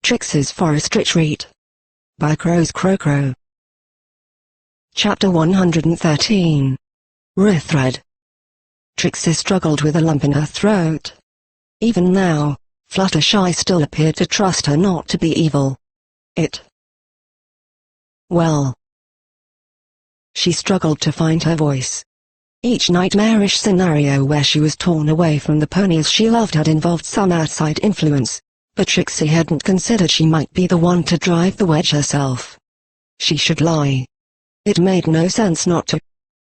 Trixie's Forest Retreat. By Crow's Crow. Chapter 113. Rithred. Trixie struggled with a lump in her throat. Even now, Fluttershy still appeared to trust her not to be evil. Well. She struggled to find her voice. Each nightmarish scenario where she was torn away from the ponies she loved had involved some outside influence, but Trixie hadn't considered she might be the one to drive the wedge herself. She should lie. It made no sense not to.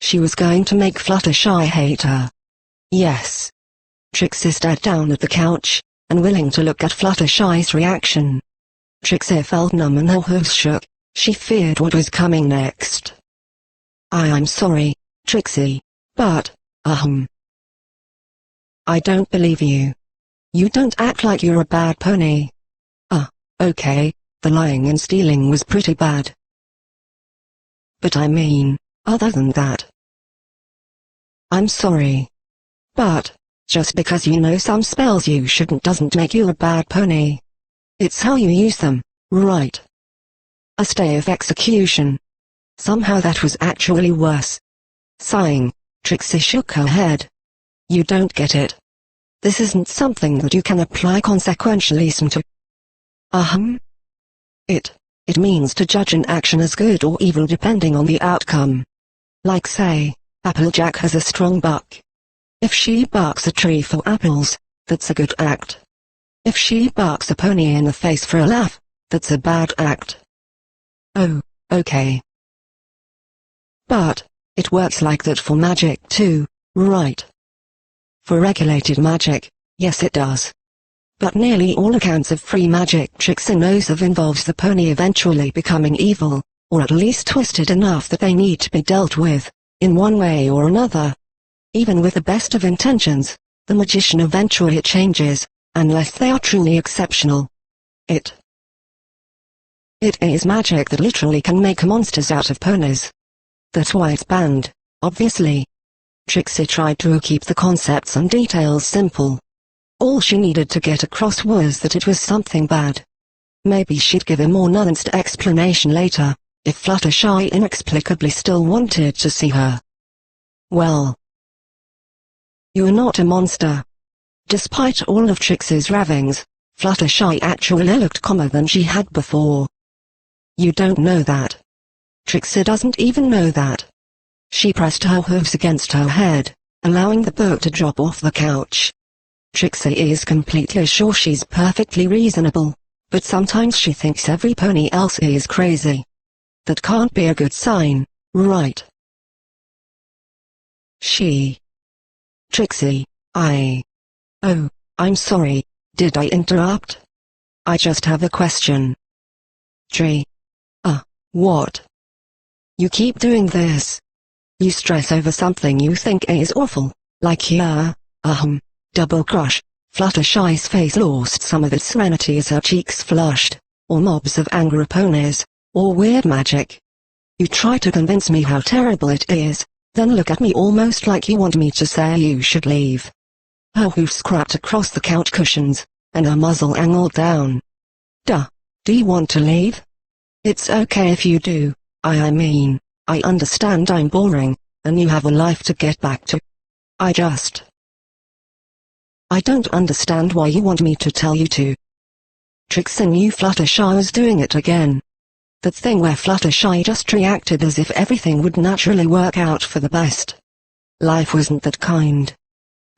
She was going to make Fluttershy hate her. Yes. Trixie stared down at the couch, unwilling to look at Fluttershy's reaction. Trixie felt numb and her hooves shook. She feared what was coming next. I'm sorry, Trixie, but, I don't believe you. You don't act like you're a bad pony. Okay, the lying and stealing was pretty bad. But I mean, other than that. I'm sorry. But, just because you know some spells you shouldn't doesn't make you a bad pony. It's how you use them, right? A stay of execution. Somehow that was actually worse. Sighing, Trixie shook her head. You don't get it. This isn't something that you can apply consequentially to. It means to judge an action as good or evil depending on the outcome. Like say, Applejack has a strong buck. If she barks a tree for apples, that's a good act. If she barks a pony in the face for a laugh, that's a bad act. Oh, okay. But, it works like that for magic too, right? For regulated magic, yes it does. But nearly all accounts of free magic Trixie knows of involves the pony eventually becoming evil, or at least twisted enough that they need to be dealt with, in one way or another. Even with the best of intentions, the magician eventually changes, unless they are truly exceptional. It is magic that literally can make monsters out of ponies. That's why it's banned, obviously. Trixie tried to keep the concepts and details simple. All she needed to get across was that it was something bad. Maybe she'd give a more nuanced explanation later, if Fluttershy inexplicably still wanted to see her. Well. You're not a monster. Despite all of Trixie's ravings, Fluttershy actually looked calmer than she had before. You don't know that. Trixie doesn't even know that. She pressed her hooves against her head, allowing the book to drop off the couch. Trixie is completely sure she's perfectly reasonable, but sometimes she thinks every pony else is crazy. That can't be a good sign, right? Trixie, Oh, I'm sorry, did I interrupt? I just have a question. What? You keep doing this. You stress over something you think is awful, like here, double crush. Fluttershy's face lost some of its serenity as her cheeks flushed, or mobs of angry ponies, or weird magic. You try to convince me how terrible it is, then look at me almost like you want me to say you should leave. Her hoofs scrapped across the couch cushions, and her muzzle angled down. Do you want to leave? It's okay if you do. I mean, I understand I'm boring, and you have a life to get back to. I don't understand why you want me to tell you to. Trixie knew Fluttershy was doing it again. That thing where Fluttershy just reacted as if everything would naturally work out for the best. Life wasn't that kind.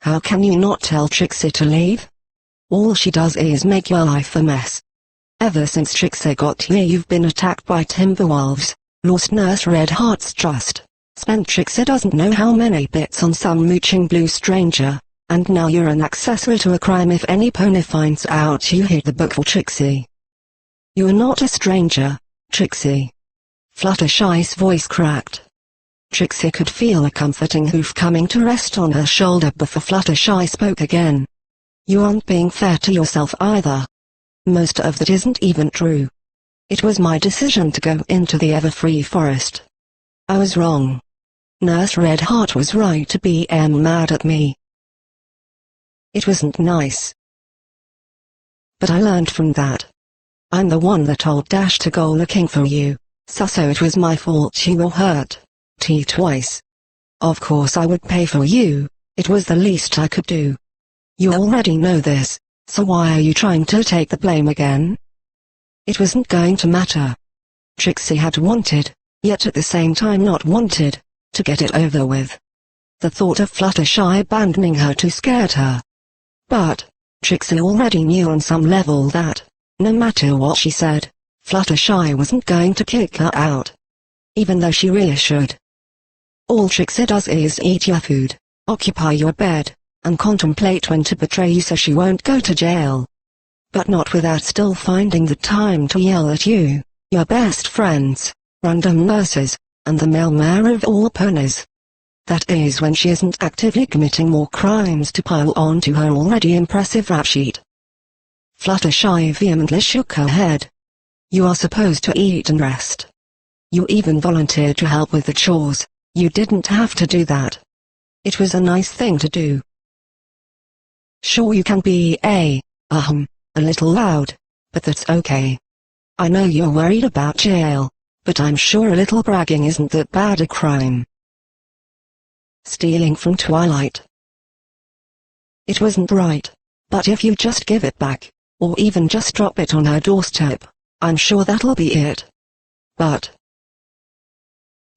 How can you not tell Trixie to leave? All she does is make your life a mess. Ever since Trixie got here you've been attacked by Timberwolves, lost Nurse Redheart's trust, spent Trixie doesn't know how many bits on some mooching blue stranger, and now you're an accessory to a crime if any pony finds out you hid the book for Trixie. You're not a stranger, Trixie. Fluttershy's voice cracked. Trixie could feel a comforting hoof coming to rest on her shoulder before Fluttershy spoke again. You aren't being fair to yourself either. Most of that isn't even true. It was my decision to go into the Everfree Forest. I was wrong. Nurse Redheart was right to be mad at me. It wasn't nice. But I learned from that. I'm the one that told Dash to go looking for you, so it was my fault you were hurt. Twice. Of course I would pay for you, it was the least I could do. You already know this, so why are you trying to take the blame again? It wasn't going to matter. Trixie had wanted, yet at the same time not wanted, to get it over with. The thought of Fluttershy abandoning her too scared her. But Trixie already knew on some level that, no matter what she said, Fluttershy wasn't going to kick her out. Even though she really should. All Trixie does is eat your food, occupy your bed, and contemplate when to betray you so she won't go to jail. But not without still finding the time to yell at you, your best friends, random nurses, and the male mayor of all ponies. That is when she isn't actively committing more crimes to pile onto her already impressive rap sheet. Fluttershy vehemently shook her head. You are supposed to eat and rest. You even volunteered to help with the chores, you didn't have to do that. It was a nice thing to do. Sure you can be a little loud, but that's okay. I know you're worried about jail, but I'm sure a little bragging isn't that bad a crime. Stealing from Twilight. It wasn't right, but if you just give it back, or even just drop it on her doorstep, I'm sure that'll be it. But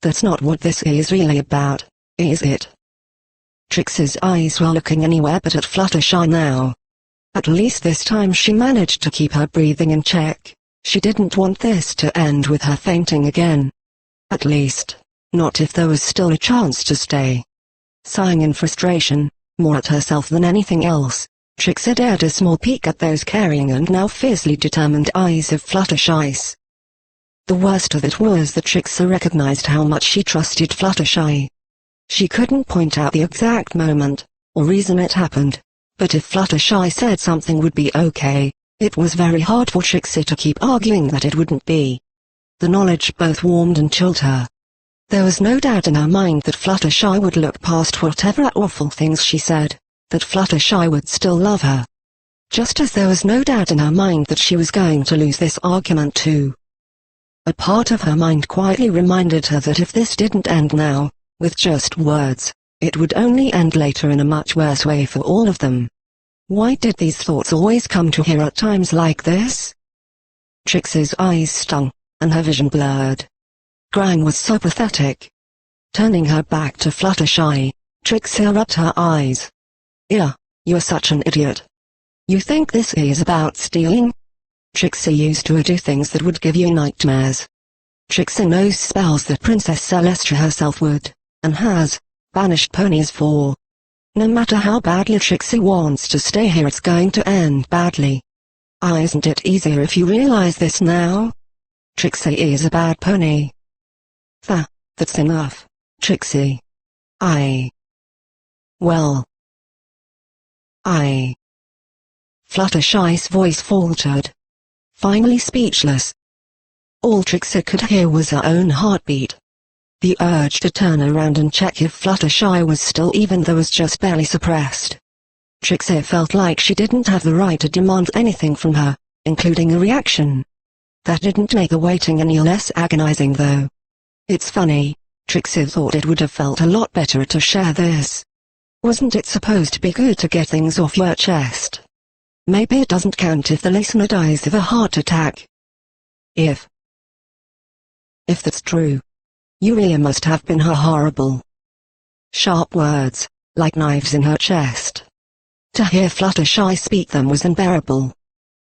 that's not what this is really about, is it? Trixie's eyes were looking anywhere but at Fluttershy now. At least this time she managed to keep her breathing in check. She didn't want this to end with her fainting again. At least, not if there was still a chance to stay. Sighing in frustration, more at herself than anything else, Trixie dared a small peek at those caring and now fiercely determined eyes of Fluttershy's. The worst of it was that Trixie recognized how much she trusted Fluttershy. She couldn't point out the exact moment, or reason it happened, but if Fluttershy said something would be okay, it was very hard for Trixie to keep arguing that it wouldn't be. The knowledge both warmed and chilled her. There was no doubt in her mind that Fluttershy would look past whatever awful things she said, that Fluttershy would still love her. Just as there was no doubt in her mind that she was going to lose this argument too. A part of her mind quietly reminded her that if this didn't end now, with just words, it would only end later in a much worse way for all of them. Why did these thoughts always come to her at times like this? Trixie's eyes stung, and her vision blurred. Crying was so pathetic. Turning her back to Fluttershy, Trixie rubbed her eyes. Yeah, you're such an idiot. You think this is about stealing? Trixie used to do things that would give you nightmares. Trixie knows spells that Princess Celestia herself would, and has, banished ponies for. No matter how badly Trixie wants to stay here, it's going to end badly. Isn't it easier if you realize this now? Trixie is a bad pony. That's enough, Trixie. Fluttershy's voice faltered. Finally speechless. All Trixie could hear was her own heartbeat. The urge to turn around and check if Fluttershy was still even though was just barely suppressed. Trixie felt like she didn't have the right to demand anything from her, including a reaction. That didn't make the waiting any less agonizing though. It's funny, Trixie thought it would have felt a lot better to share this. Wasn't it supposed to be good to get things off your chest? Maybe it doesn't count if the listener dies of a heart attack. If that's true, you really must have been horrible. Sharp words, like knives in her chest. To hear Fluttershy speak them was unbearable.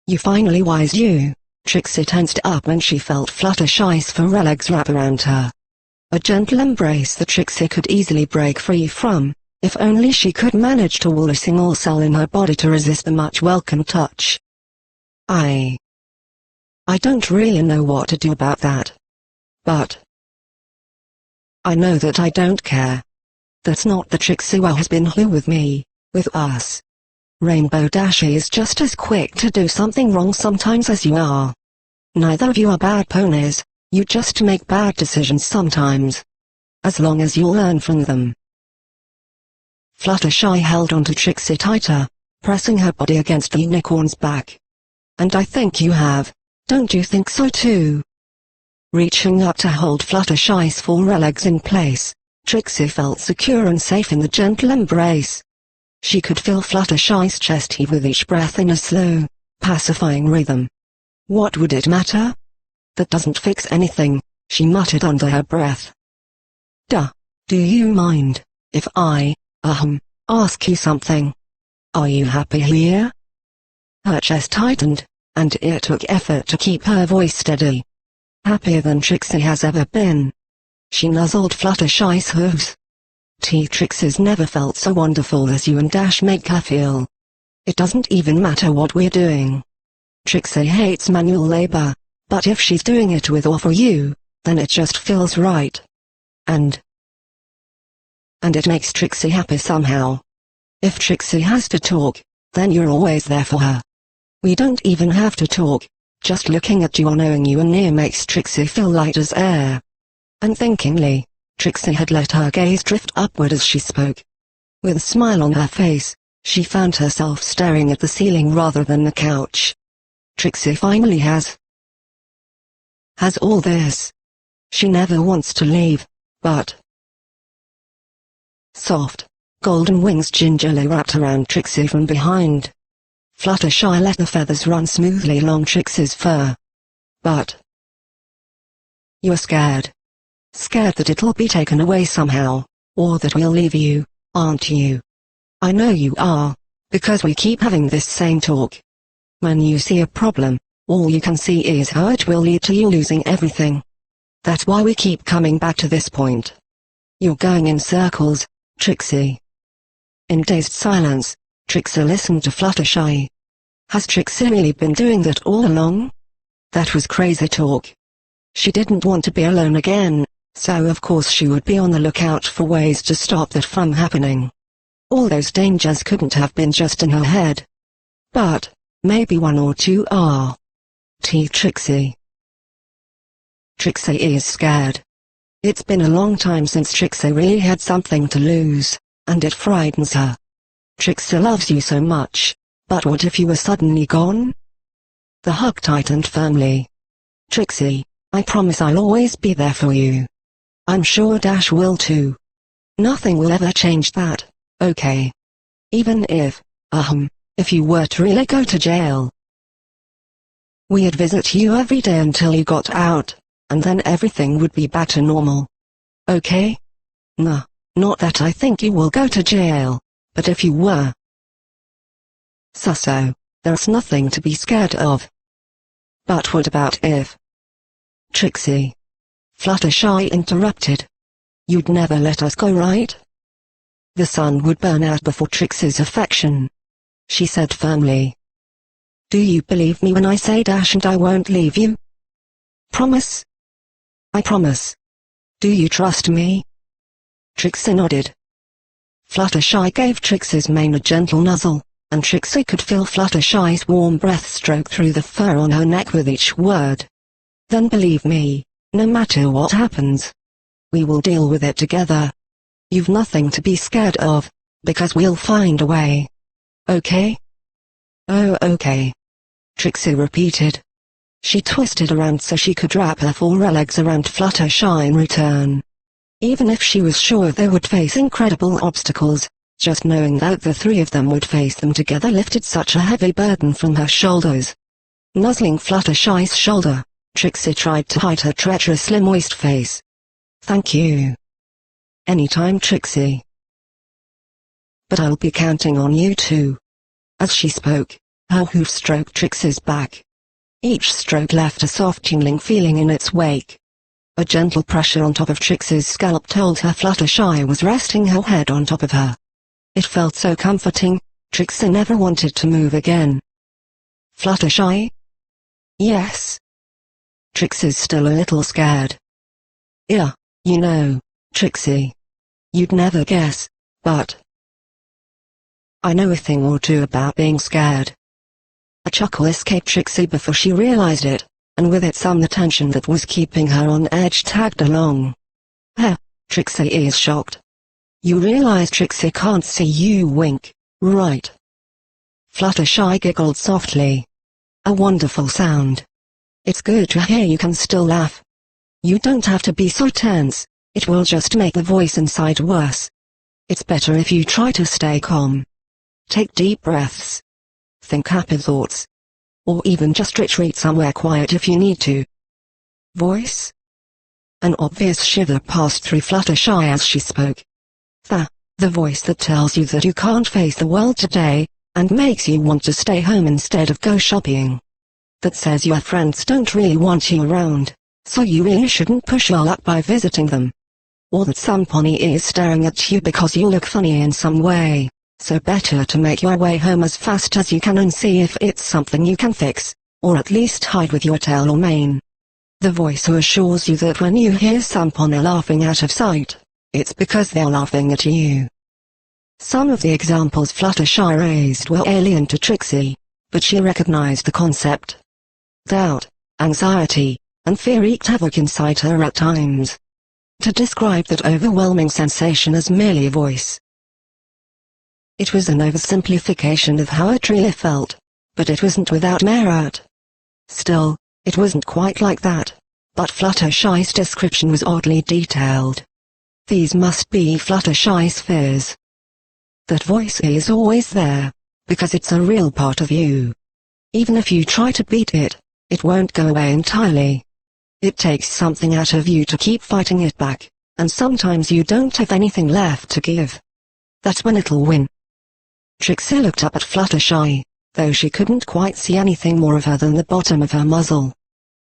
You finally wised you. Trixie tensed up when she felt Fluttershy's fur legs wrap around her. A gentle embrace that Trixie could easily break free from, if only she could manage to will a single cell in her body to resist the much welcome touch. I don't really know what to do about that. But I know that I don't care. That's not the Trixie who has been here with me, with us. Rainbow Dash is just as quick to do something wrong sometimes as you are. Neither of you are bad ponies, you just make bad decisions sometimes. As long as you learn from them. Fluttershy held onto Trixie tighter, pressing her body against the unicorn's back. And I think you have. Don't you think so too? Reaching up to hold Fluttershy's forelegs in place, Trixie felt secure and safe in the gentle embrace. She could feel Fluttershy's chest heave with each breath in a slow, pacifying rhythm. What would it matter? That doesn't fix anything, she muttered under her breath. Do you mind if I, ask you something? Are you happy here? Her chest tightened, and it took effort to keep her voice steady. Happier than Trixie has ever been. She nuzzled Fluttershy's hooves. Trixie's never felt so wonderful as you and Dash make her feel. It doesn't even matter what we're doing. Trixie hates manual labor, but if she's doing it with or for you, then it just feels right. And it makes Trixie happy somehow. If Trixie has to talk, then you're always there for her. We don't even have to talk, just looking at you or knowing you are near makes Trixie feel light as air. Unthinkingly, Trixie had let her gaze drift upward as she spoke. With a smile on her face, she found herself staring at the ceiling rather than the couch. Trixie finally has all this. She never wants to leave, but... Soft, golden wings gingerly wrapped around Trixie from behind. Fluttershy let the feathers run smoothly along Trixie's fur. But... you're scared. Scared that it'll be taken away somehow, or that we'll leave you, aren't you? I know you are, because we keep having this same talk. When you see a problem, all you can see is how it will lead to you losing everything. That's why we keep coming back to this point. You're going in circles, Trixie. In dazed silence, Trixie listened to Fluttershy. Has Trixie really been doing that all along? That was crazy talk. She didn't want to be alone again, so of course she would be on the lookout for ways to stop that from happening. All those dangers couldn't have been just in her head. But, maybe one or two are. Trixie. Trixie is scared. It's been a long time since Trixie really had something to lose, and it frightens her. Trixie loves you so much, but what if you were suddenly gone? The hug tightened firmly. Trixie, I promise I'll always be there for you. I'm sure Dash will too. Nothing will ever change that, okay? Even if you were to really go to jail. We'd visit you every day until you got out, and then everything would be back to normal. Okay? Nah, not that I think you will go to jail, but if you were. So, there's nothing to be scared of. But what about if? Trixie. Fluttershy interrupted. You'd never let us go, right? The sun would burn out before Trixie's affection. She said firmly. Do you believe me when I say Dash and I won't leave you? Promise? I promise. Do you trust me? Trixie nodded. Fluttershy gave Trixie's mane a gentle nuzzle, and Trixie could feel Fluttershy's warm breath stroke through the fur on her neck with each word. Then believe me, no matter what happens, we will deal with it together. You've nothing to be scared of, because we'll find a way. Okay? Oh, okay. Trixie repeated. She twisted around so she could wrap her forelegs around Fluttershy in return. Even if she was sure they would face incredible obstacles, just knowing that the three of them would face them together lifted such a heavy burden from her shoulders. Nuzzling Fluttershy's shoulder, Trixie tried to hide her treacherously moist face. Thank you. Anytime, Trixie. But I'll be counting on you too. As she spoke, her hoof stroked Trixie's back. Each stroke left a soft tingling feeling in its wake. A gentle pressure on top of Trixie's scalp told her Fluttershy was resting her head on top of her. It felt so comforting, Trixie never wanted to move again. Fluttershy? Yes. Trixie's still a little scared. Yeah, you know, Trixie. You'd never guess, but I know a thing or two about being scared. A chuckle escaped Trixie before she realized it, and with it some the tension that was keeping her on edge tagged along. Trixie is shocked. You realize Trixie can't see you wink, right? Fluttershy giggled softly. A wonderful sound. It's good to hear you can still laugh. You don't have to be so tense, it will just make the voice inside worse. It's better if you try to stay calm. Take deep breaths. Think happy thoughts. Or even just retreat somewhere quiet if you need to. Voice? An obvious shiver passed through Fluttershy as she spoke. The voice that tells you that you can't face the world today, and makes you want to stay home instead of go shopping. That says your friends don't really want you around, so you really shouldn't push your luck by visiting them. Or that some pony is staring at you because you look funny in some way, so better to make your way home as fast as you can and see if it's something you can fix, or at least hide with your tail or mane. The voice who assures you that when you hear some pony laughing out of sight, it's because they're laughing at you. Some of the examples Fluttershy raised were alien to Trixie, but she recognized the concept. Doubt, anxiety, and fear wreaked havoc inside her at times. To describe that overwhelming sensation as merely a voice. It was an oversimplification of how it really felt, but it wasn't without merit. Still, it wasn't quite like that, but Fluttershy's description was oddly detailed. These must be Fluttershy's fears. That voice is always there, because it's a real part of you. Even if you try to beat it, it won't go away entirely. It takes something out of you to keep fighting it back, and sometimes you don't have anything left to give. That's when it'll win. Trixie looked up at Fluttershy, though she couldn't quite see anything more of her than the bottom of her muzzle.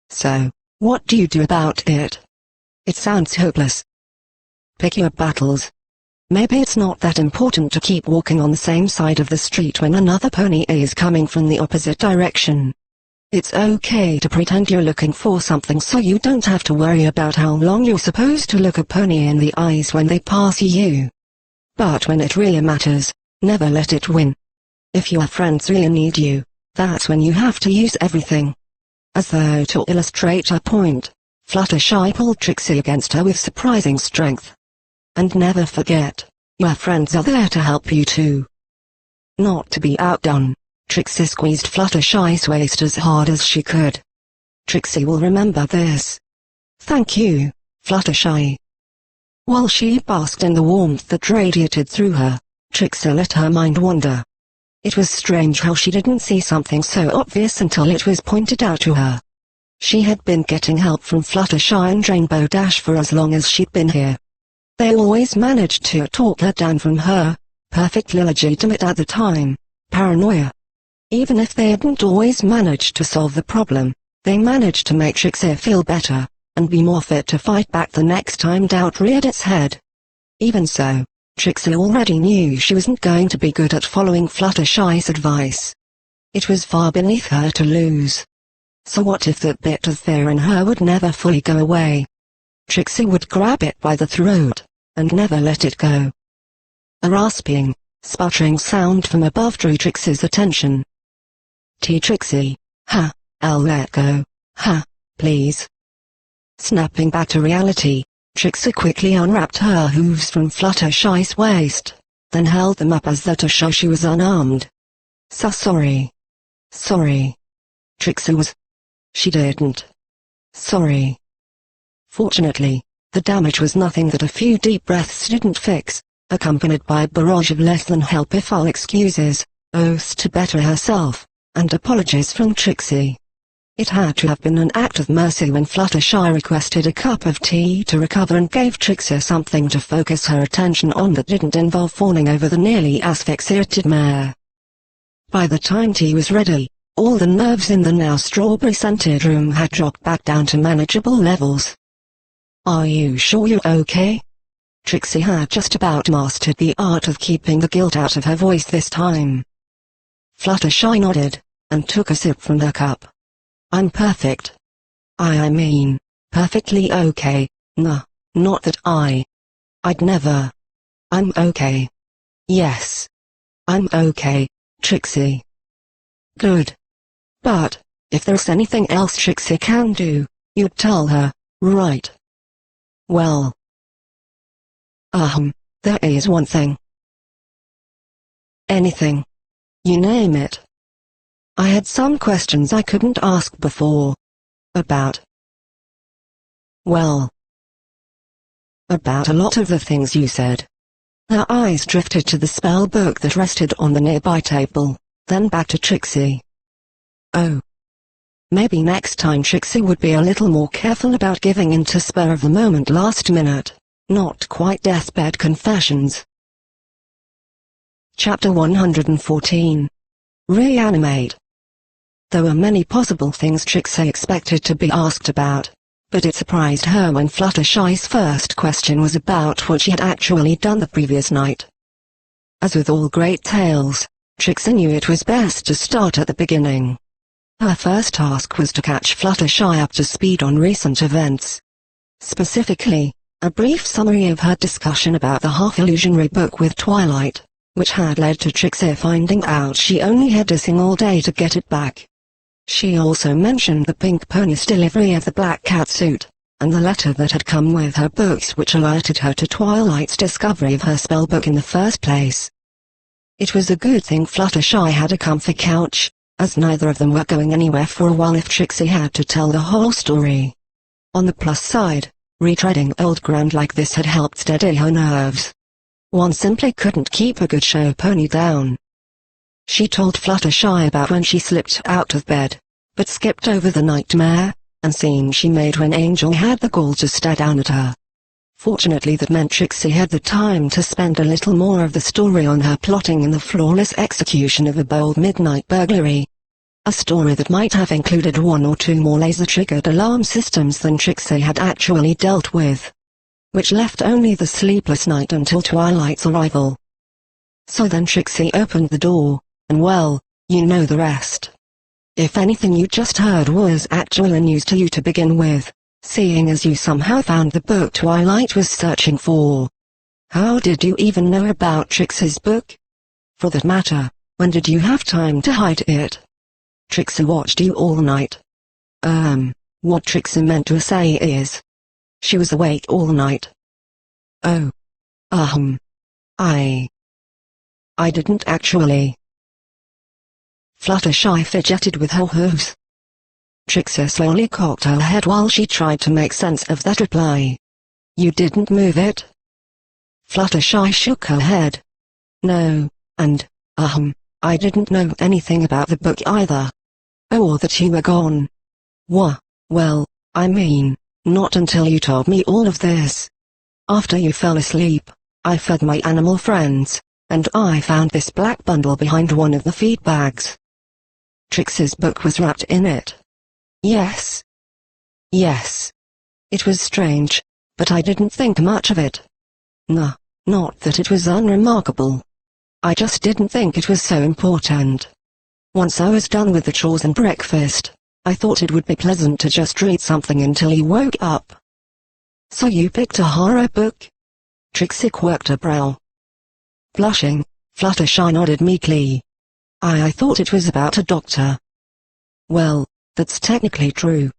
So, what do you do about it? It sounds hopeless. Pick your battles. Maybe it's not that important to keep walking on the same side of the street when another pony is coming from the opposite direction. It's okay to pretend you're looking for something so you don't have to worry about how long you're supposed to look a pony in the eyes when they pass you. But when it really matters, never let it win. If your friends really need you, that's when you have to use everything. As though to illustrate her point, Fluttershy pulled Trixie against her with surprising strength. And never forget, your friends are there to help you too. Not to be outdone, Trixie squeezed Fluttershy's waist as hard as she could. Trixie will remember this. Thank you, Fluttershy. While she basked in the warmth that radiated through her, Trixie let her mind wander. It was strange how she didn't see something so obvious until it was pointed out to her. She had been getting help from Fluttershy and Rainbow Dash for as long as she'd been here. They always managed to talk her down from her, perfectly legitimate at the time, paranoia. Even if they hadn't always managed to solve the problem, they managed to make Trixie feel better, and be more fit to fight back the next time doubt reared its head. Even so, Trixie already knew she wasn't going to be good at following Fluttershy's advice. It was far beneath her to lose. So what if that bit of fear in her would never fully go away? Trixie would grab it by the throat, and never let it go. A rasping, sputtering sound from above drew Trixie's attention. Trixie, ha, I'll let go, ha, please. Snapping back to reality, Trixie quickly unwrapped her hooves from Fluttershy's waist, then held them up as though to show she was unarmed. Sorry. Sorry. Trixie was. She didn't. Sorry. Fortunately, the damage was nothing that a few deep breaths didn't fix, accompanied by a barrage of less than helpful excuses, oaths to better herself, and apologies from Trixie. It had to have been an act of mercy when Fluttershy requested a cup of tea to recover and gave Trixie something to focus her attention on that didn't involve fawning over the nearly asphyxiated mare. By the time tea was ready, all the nerves in the now strawberry-scented room had dropped back down to manageable levels. Are you sure you're okay? Trixie had just about mastered the art of keeping the guilt out of her voice this time. Fluttershy nodded, and took a sip from her cup. I'm perfect. I mean, perfectly okay, nah, not that I'd never. I'm okay. Yes. I'm okay, Trixie. Good. But, if there's anything else Trixie can do, you'd tell her, right? Well. There is one thing. Anything. You name it. I had some questions I couldn't ask before. About. Well, about a lot of the things you said. Her eyes drifted to the spell book that rested on the nearby table, then back to Trixie. Oh. Maybe next time Trixie would be a little more careful about giving in to spur-of-the-moment last-minute, not quite deathbed confessions. Chapter 114. Reanimate. There were many possible things Trixie expected to be asked about, but it surprised her when Fluttershy's first question was about what she had actually done the previous night. As with all great tales, Trixie knew it was best to start at the beginning. Her first task was to catch Fluttershy up to speed on recent events. Specifically, a brief summary of her discussion about the half-illusionary book with Twilight, which had led to Trixie finding out she only had to sing all day to get it back. She also mentioned the pink pony's delivery of the black cat suit, and the letter that had come with her books which alerted her to Twilight's discovery of her spellbook in the first place. It was a good thing Fluttershy had a comfy couch, as neither of them were going anywhere for a while if Trixie had to tell the whole story. On the plus side, retreading old ground like this had helped steady her nerves. One simply couldn't keep a good show pony down. She told Fluttershy about when she slipped out of bed, but skipped over the nightmare and scene she made when Angel had the gall to stare down at her. Fortunately that meant Trixie had the time to spend a little more of the story on her plotting in the flawless execution of a bold midnight burglary. A story that might have included one or two more laser-triggered alarm systems than Trixie had actually dealt with, which left only the sleepless night until Twilight's arrival. So then Trixie opened the door, and well, you know the rest. If anything you just heard was actual news to you to begin with, seeing as you somehow found the book Twilight was searching for. How did you even know about Trixie's book? For that matter, when did you have time to hide it? Trixie watched you all night. What Trixie meant to say is, she was awake all night. Oh. I didn't actually. Fluttershy fidgeted with her hooves. Trixie slowly cocked her head while she tried to make sense of that reply. You didn't move it? Fluttershy shook her head. No, and, I didn't know anything about the book either. Or that you were gone. Well, I mean, not until you told me all of this. After you fell asleep, I fed my animal friends, and I found this black bundle behind one of the feed bags. Trixie's book was wrapped in it. Yes. Yes. It was strange, but I didn't think much of it. Nah, not that it was unremarkable. I just didn't think it was so important. Once I was done with the chores and breakfast, I thought it would be pleasant to just read something until you woke up. So you picked a horror book? Trixie quirked her brow. Blushing, Fluttershy nodded meekly. I thought it was about a doctor. Well, that's technically true.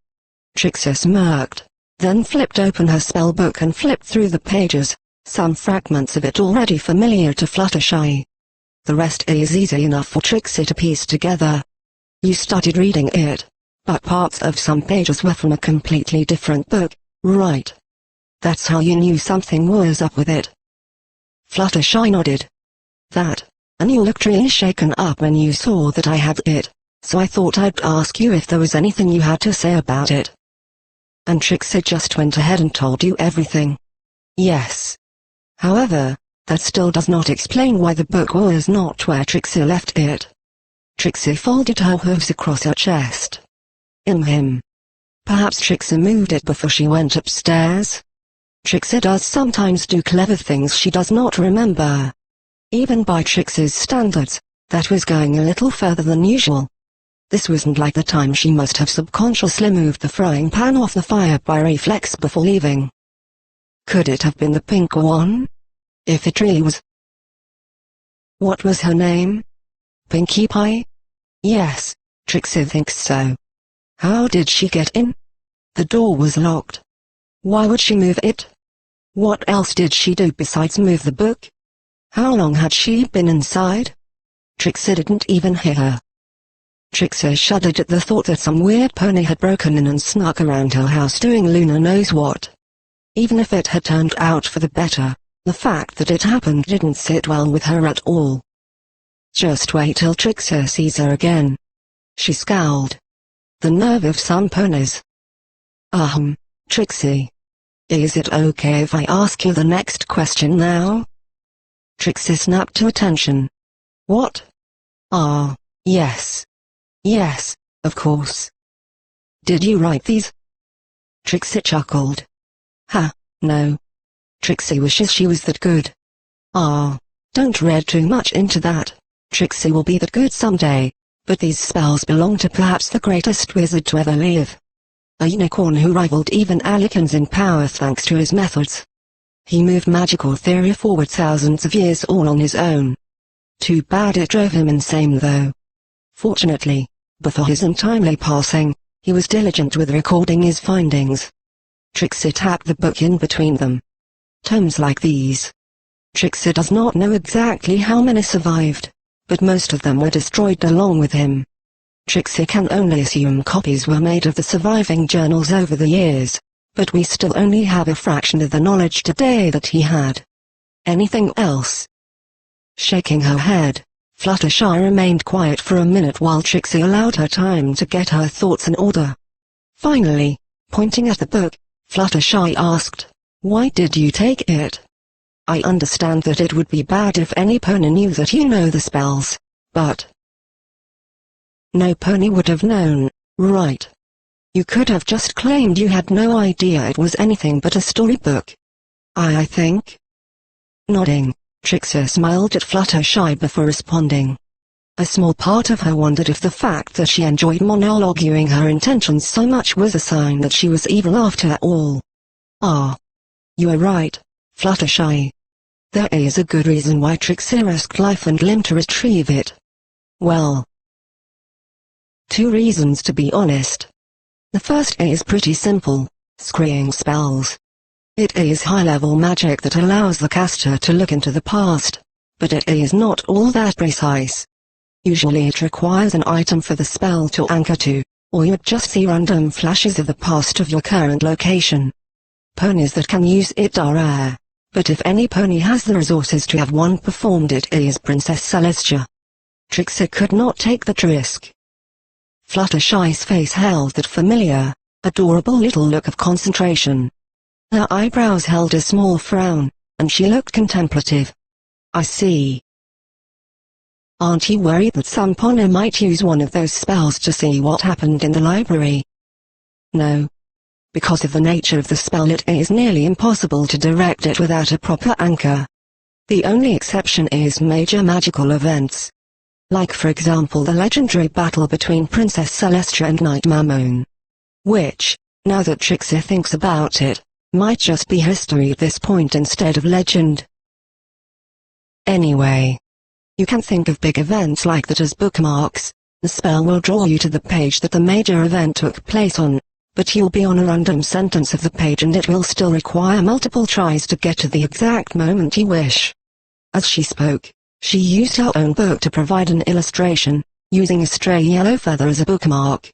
Trixie smirked, then flipped open her spell book and flipped through the pages, some fragments of it already familiar to Fluttershy. The rest is easy enough for Trixie to piece together. You started reading it, but parts of some pages were from a completely different book, right? That's how you knew something was up with it. Fluttershy nodded. That, and you looked really shaken up when you saw that I had it, so I thought I'd ask you if there was anything you had to say about it. And Trixie just went ahead and told you everything. Yes. However, that still does not explain why the book was not where Trixie left it. Trixie folded her hooves across her chest. Perhaps Trixie moved it before she went upstairs? Trixie does sometimes do clever things she does not remember. Even by Trixie's standards, that was going a little further than usual. This wasn't like the time she must have subconsciously moved the frying pan off the fire by reflex before leaving. Could it have been the pink one? If it really was. What was her name? Pinkie Pie? Yes, Trixie thinks so. How did she get in? The door was locked. Why would she move it? What else did she do besides move the book? How long had she been inside? Trixie didn't even hear her. Trixie shuddered at the thought that some weird pony had broken in and snuck around her house doing Luna knows what. Even if it had turned out for the better, the fact that it happened didn't sit well with her at all. Just wait till Trixie sees her again. She scowled. The nerve of some ponies. Trixie. Is it okay if I ask you the next question now? Trixie snapped to attention. What? Yes. Yes, of course. Did you write these? Trixie chuckled. No. Trixie wishes she was that good. Don't read too much into that. Trixie will be that good someday, but these spells belong to perhaps the greatest wizard to ever live. A unicorn who rivaled even Alicans in power thanks to his methods. He moved magical theory forward thousands of years all on his own. Too bad it drove him insane though. Fortunately, before his untimely passing, he was diligent with recording his findings. Trixie tapped the book in between them. Tomes like these. Trixie does not know exactly how many survived, but most of them were destroyed along with him. Trixie can only assume copies were made of the surviving journals over the years, but we still only have a fraction of the knowledge today that he had. Anything else? Shaking her head, Fluttershy remained quiet for a minute while Trixie allowed her time to get her thoughts in order. Finally, pointing at the book, Fluttershy asked, "Why did you take it? I understand that it would be bad if any pony knew that you know the spells, but no pony would have known, right? You could have just claimed you had no idea it was anything but a storybook. I think." Nodding, Trixie smiled at Fluttershy before responding. A small part of her wondered if the fact that she enjoyed monologuing her intentions so much was a sign that she was evil after all. You are right, Fluttershy. There is a good reason why Trixie risked life and limb to retrieve it. Well, 2 reasons to be honest. The first is pretty simple, scrying spells. It is high-level magic that allows the caster to look into the past, but it is not all that precise. Usually it requires an item for the spell to anchor to, or you'd just see random flashes of the past of your current location. Ponies that can use it are rare, but if any pony has the resources to have one performed, it is Princess Celestia. Trixie could not take that risk. Fluttershy's face held that familiar, adorable little look of concentration. Her eyebrows held a small frown, and she looked contemplative. I see. Aren't you worried that some pony might use one of those spells to see what happened in the library? No. Because of the nature of the spell, it is nearly impossible to direct it without a proper anchor. The only exception is major magical events. Like for example the legendary battle between Princess Celestia and Knight Mammon. Which, now that Trixie thinks about it, might just be history at this point instead of legend. Anyway, you can think of big events like that as bookmarks. The spell will draw you to the page that the major event took place on, but you'll be on a random sentence of the page and it will still require multiple tries to get to the exact moment you wish. As she spoke, she used her own book to provide an illustration, using a stray yellow feather as a bookmark.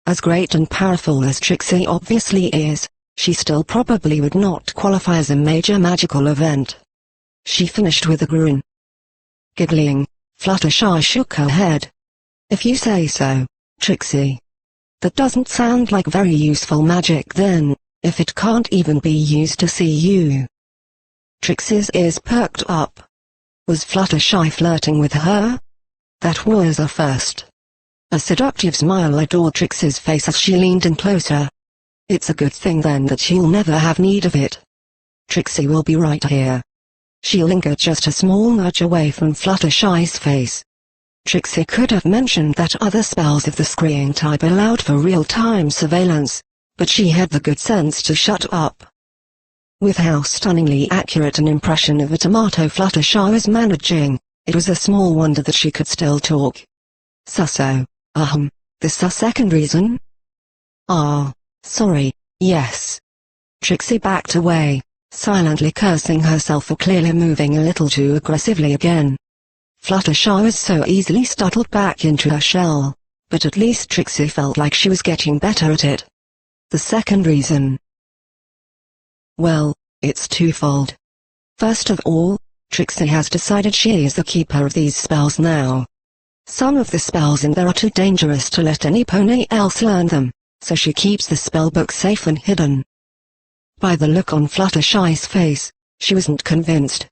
As great and powerful as Trixie obviously is, she still probably would not qualify as a major magical event. She finished with a groan. Giggling, Fluttershy shook her head. If you say so, Trixie. That doesn't sound like very useful magic then, if it can't even be used to see you. Trixie's ears perked up. Was Fluttershy flirting with her? That was a first. A seductive smile adored Trixie's face as she leaned in closer. It's a good thing then that she'll never have need of it. Trixie will be right here. She lingered just a small nudge away from Fluttershy's face. Trixie could have mentioned that other spells of the scrying type allowed for real-time surveillance, but she had the good sense to shut up. With how stunningly accurate an impression of a tomato Fluttershy was managing, it was a small wonder that she could still talk. So, this a second reason? Sorry, yes. Trixie backed away, silently cursing herself for clearly moving a little too aggressively again. Fluttershy was so easily startled back into her shell, but at least Trixie felt like she was getting better at it. The second reason. Well, it's twofold. First of all, Trixie has decided she is the keeper of these spells now. Some of the spells in there are too dangerous to let any pony else learn them, so she keeps the spellbook safe and hidden. By the look on Fluttershy's face, she wasn't convinced.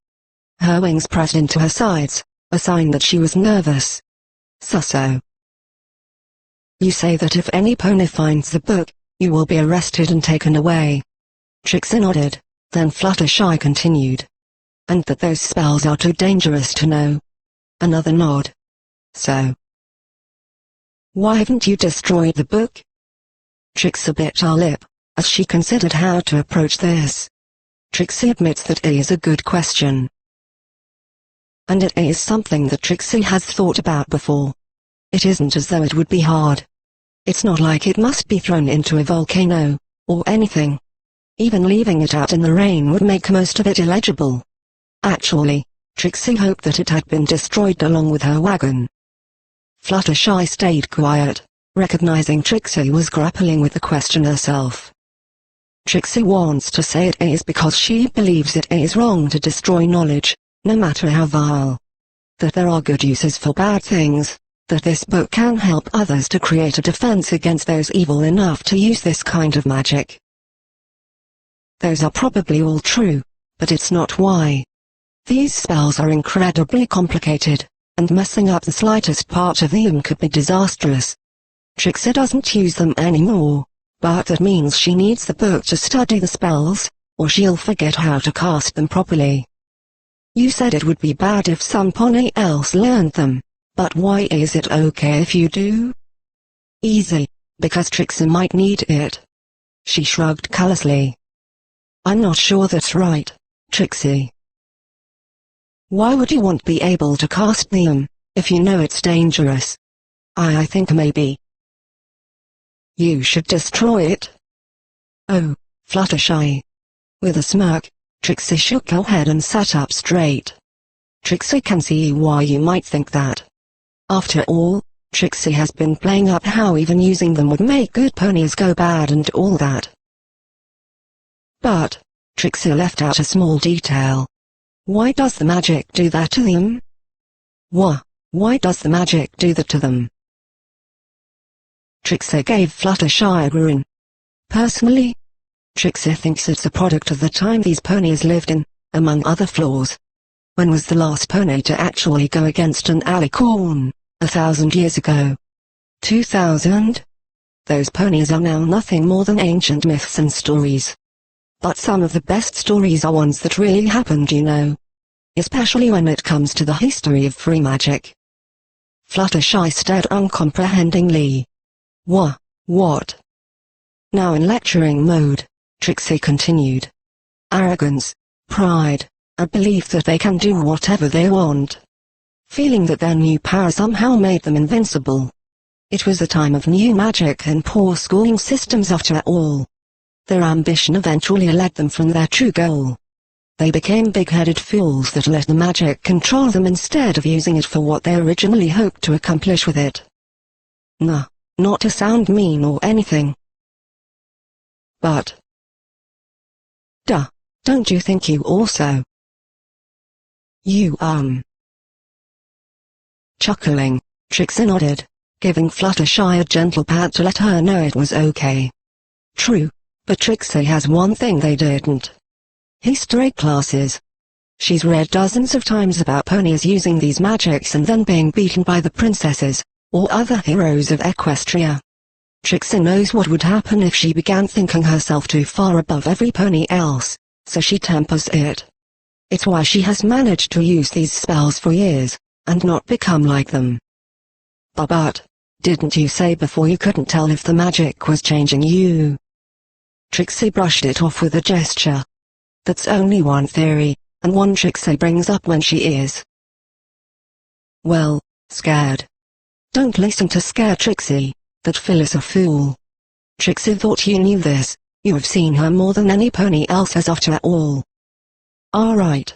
Her wings pressed into her sides, a sign that she was nervous. So. You say that if any pony finds the book, you will be arrested and taken away. Trixie nodded, then Fluttershy continued. And that those spells are too dangerous to know. Another nod. So. Why haven't you destroyed the book? Trixie bit her lip, as she considered how to approach this. Trixie admits that it is a good question. And it is something that Trixie has thought about before. It isn't as though it would be hard. It's not like it must be thrown into a volcano, or anything. Even leaving it out in the rain would make most of it illegible. Actually, Trixie hoped that it had been destroyed along with her wagon. Fluttershy stayed quiet, recognizing Trixie was grappling with the question herself. Trixie wants to say it is because she believes it is wrong to destroy knowledge, no matter how vile. That there are good uses for bad things, that this book can help others to create a defense against those evil enough to use this kind of magic. Those are probably all true, but it's not why. These spells are incredibly complicated, and messing up the slightest part of them could be disastrous. Trixie doesn't use them anymore, but that means she needs the book to study the spells, or she'll forget how to cast them properly. You said it would be bad if some pony else learned them, but why is it okay if you do? Easy, because Trixie might need it. She shrugged callously. I'm not sure that's right, Trixie. Why would you want to be able to cast them, if you know it's dangerous? I think maybe you should destroy it. Oh, Fluttershy. With a smirk, Trixie shook her head and sat up straight. Trixie can see why you might think that. After all, Trixie has been playing up how even using them would make good ponies go bad and all that. But, Trixie left out a small detail. Why does the magic do that to them? Why does the magic do that to them? Trixie gave Fluttershy a grin. Personally, Trixie thinks it's a product of the time these ponies lived in, among other flaws. When was the last pony to actually go against an alicorn? 1,000 years ago. 2,000? Those ponies are now nothing more than ancient myths and stories. But some of the best stories are ones that really happened, you know. Especially when it comes to the history of free magic. Fluttershy stared uncomprehendingly. What? Now in lecturing mode, Trixie continued. Arrogance, pride, a belief that they can do whatever they want. Feeling that their new power somehow made them invincible. It was a time of new magic and poor schooling systems after all. Their ambition eventually led them from their true goal. They became big-headed fools that let the magic control them instead of using it for what they originally hoped to accomplish with it. Nah, not to sound mean or anything. But don't you think you also? Chuckling, Trixie nodded, giving Fluttershy a gentle pat to let her know it was okay. True, but Trixie has one thing they didn't. History classes. She's read dozens of times about ponies using these magics and then being beaten by the princesses, or other heroes of Equestria. Trixie knows what would happen if she began thinking herself too far above every pony else, so she tempers it. It's why she has managed to use these spells for years, and not become like them. But, didn't you say before you couldn't tell if the magic was changing you? Trixie brushed it off with a gesture. That's only one theory, and one Trixie brings up when she is, well, scared. Don't listen to scare Trixie, that Phil is a fool. Trixie thought you knew this, you have seen her more than any pony else has after all. Alright.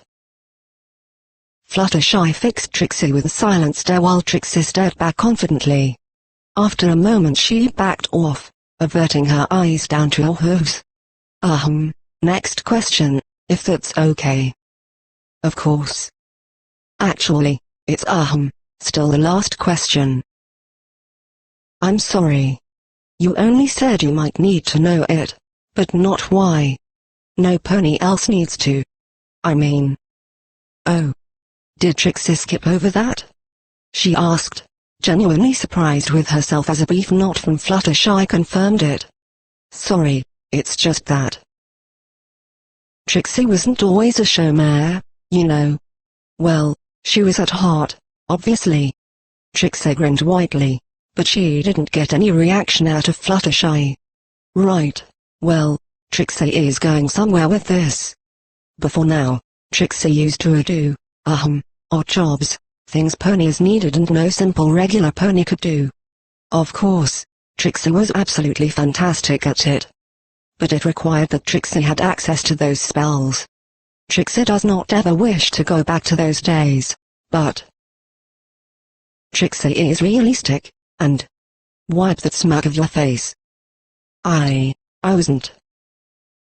Fluttershy fixed Trixie with a silent stare while Trixie stared back confidently. After a moment she backed off, averting her eyes down to her hooves. Next question, if that's okay. Of course. Actually, it's still the last question. I'm sorry. You only said you might need to know it, but not why. No pony else needs to. I mean. Oh. Did Trixie skip over that? She asked, genuinely surprised with herself as a brief nod from Fluttershy confirmed it. Sorry, it's just that. Trixie wasn't always a showmare, you know. Well, she was at heart, obviously. Trixie grinned widely, but she didn't get any reaction out of Fluttershy. Right, well, Trixie is going somewhere with this. Before now, Trixie used to do, odd jobs, things ponies needed and no simple regular pony could do. Of course, Trixie was absolutely fantastic at it. But it required that Trixie had access to those spells. Trixie does not ever wish to go back to those days, but Trixie is realistic, and wipe that smirk of your face. I wasn't.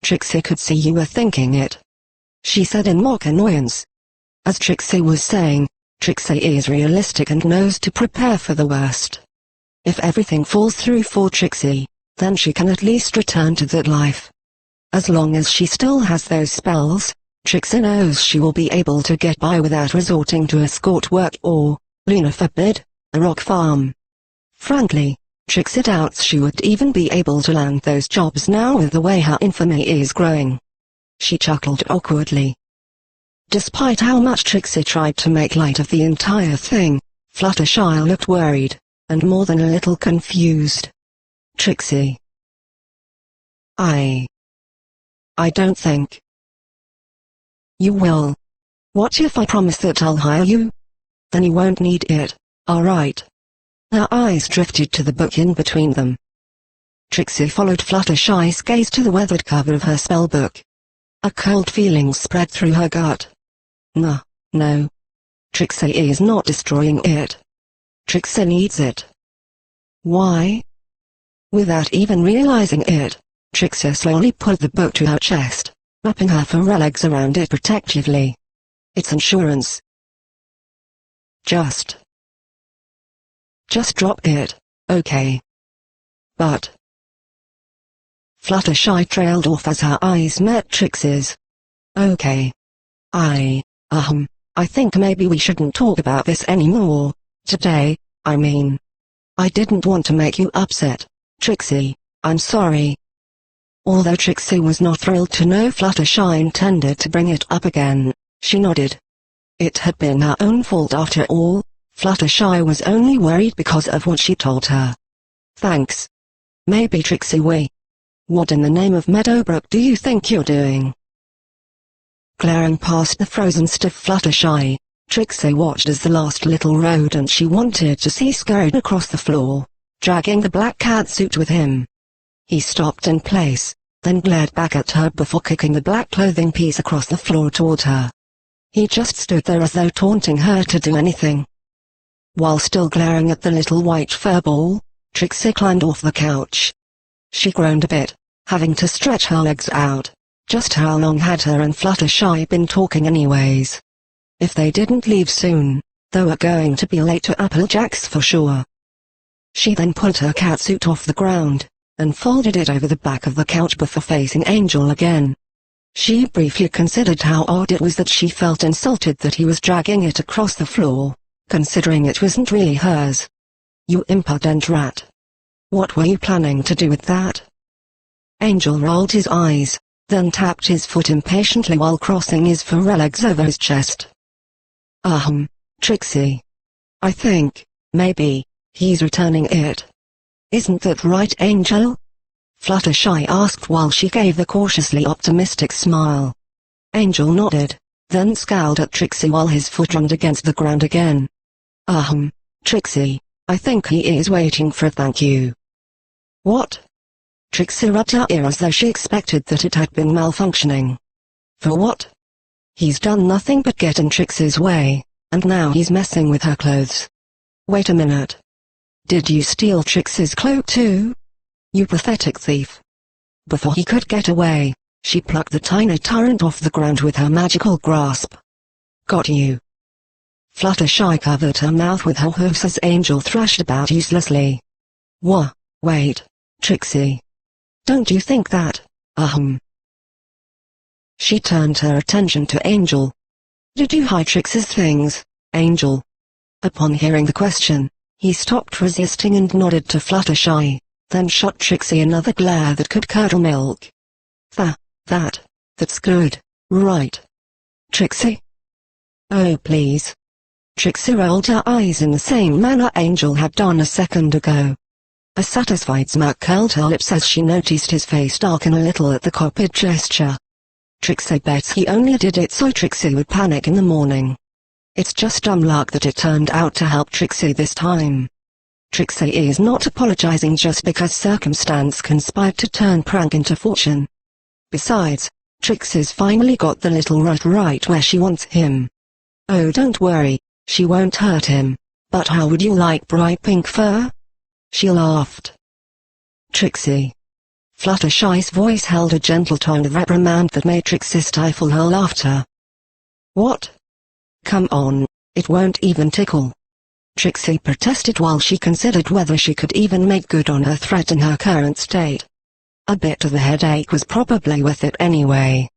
Trixie could see you were thinking it. She said in mock annoyance. As Trixie was saying, Trixie is realistic and knows to prepare for the worst. If everything falls through for Trixie, then she can at least return to that life. As long as she still has those spells, Trixie knows she will be able to get by without resorting to escort work or, Luna forbid, a rock farm. Frankly, Trixie doubts she would even be able to land those jobs now with the way her infamy is growing. She chuckled awkwardly. Despite how much Trixie tried to make light of the entire thing, Fluttershy looked worried, and more than a little confused. Trixie. I don't think you will. What if I promise that I'll hire you? Then you won't need it, alright? Her eyes drifted to the book in between them. Trixie followed Fluttershy's gaze to the weathered cover of her spellbook. A cold feeling spread through her gut. No. Trixie is not destroying it. Trixie needs it. Why? Without even realizing it, Trixie slowly pulled the book to her chest, wrapping her forelegs around it protectively. It's insurance. Just drop it, okay? But Fluttershy trailed off as her eyes met Trixie's. Okay. I think maybe we shouldn't talk about this anymore, today, I mean. I didn't want to make you upset, Trixie, I'm sorry. Although Trixie was not thrilled to know Fluttershy intended to bring it up again, she nodded. It had been her own fault after all. Fluttershy was only worried because of what she told her. Thanks. Maybe Trixie what in the name of Meadowbrook do you think you're doing? Glaring past the frozen stiff Fluttershy, Trixie watched as the last little rodent she wanted to see scurried across the floor, dragging the black catsuit with him. He stopped in place, then glared back at her before kicking the black clothing piece across the floor toward her. He just stood there as though taunting her to do anything. While still glaring at the little white fur ball, Trixie climbed off the couch. She groaned a bit, having to stretch her legs out. Just how long had her and Fluttershy been talking anyways? If they didn't leave soon, they were going to be late to Applejack's for sure. She then pulled her catsuit off the ground, and folded it over the back of the couch before facing Angel again. She briefly considered how odd it was that she felt insulted that he was dragging it across the floor, considering it wasn't really hers. You impudent rat. What were you planning to do with that? Angel rolled his eyes, then tapped his foot impatiently while crossing his forelegs over his chest. Trixie. I think, maybe, he's returning it. Isn't that right, Angel? Fluttershy asked while she gave a cautiously optimistic smile. Angel nodded, then scowled at Trixie while his foot drummed against the ground again. Trixie, I think he is waiting for a thank you. What? Trixie rubbed her ear as though she expected that it had been malfunctioning. For what? He's done nothing but get in Trixie's way, and now he's messing with her clothes. Wait a minute. Did you steal Trixie's cloak too? You pathetic thief. Before he could get away, she plucked the tiny tyrant off the ground with her magical grasp. Got you. Fluttershy covered her mouth with her hooves as Angel thrashed about uselessly. Wait, Trixie. Don't you think that, She turned her attention to Angel. Did you hide Trixie's things, Angel? Upon hearing the question, he stopped resisting and nodded to Fluttershy, then shot Trixie another glare that could curdle milk. That's good, right? Trixie? Oh please. Trixie rolled her eyes in the same manner Angel had done a second ago. A satisfied smirk curled her lips as she noticed his face darken a little at the copied gesture. Trixie bets he only did it so Trixie would panic in the morning. It's just dumb luck that it turned out to help Trixie this time. Trixie is not apologizing just because circumstance conspired to turn prank into fortune. Besides, Trixie's finally got the little rat right where she wants him. Oh don't worry, she won't hurt him. But how would you like bright pink fur? She laughed. Trixie. Fluttershy's voice held a gentle tone of reprimand that made Trixie stifle her laughter. What? Come on, it won't even tickle. Trixie protested while she considered whether she could even make good on her threat in her current state. A bit of a headache was probably worth it anyway.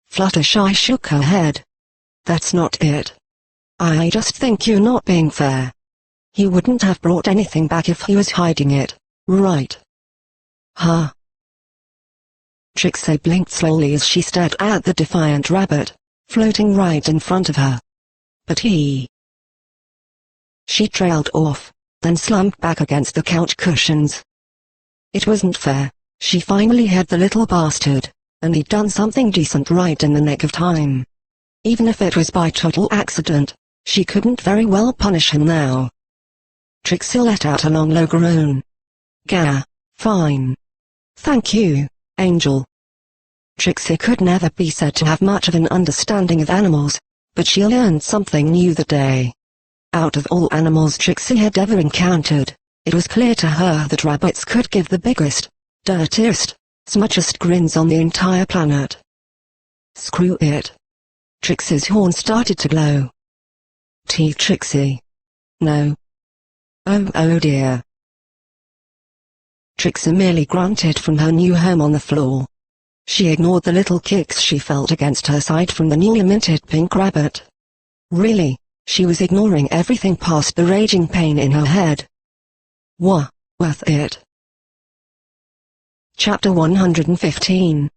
Fluttershy shook her head. That's not it. I just think you're not being fair. He wouldn't have brought anything back if he was hiding it, right? Huh? Trixie blinked slowly as she stared at the defiant rabbit, floating right in front of her. But he... She trailed off, then slumped back against the couch cushions. It wasn't fair. She finally had the little bastard, and he'd done something decent right in the nick of time. Even if it was by total accident, she couldn't very well punish him now. Trixie let out a long low groan. Gah, fine. Thank you, Angel. Trixie could never be said to have much of an understanding of animals, but she learned something new that day. Out of all animals Trixie had ever encountered, it was clear to her that rabbits could give the biggest, dirtiest, smudgiest grins on the entire planet. Screw it. Trixie's horn started to glow. Teeth Trixie. No. Oh dear. Trixie merely grunted from her new home on the floor. She ignored the little kicks she felt against her side from the newly minted pink rabbit. Really, she was ignoring everything past the raging pain in her head. Worth it. Chapter 115.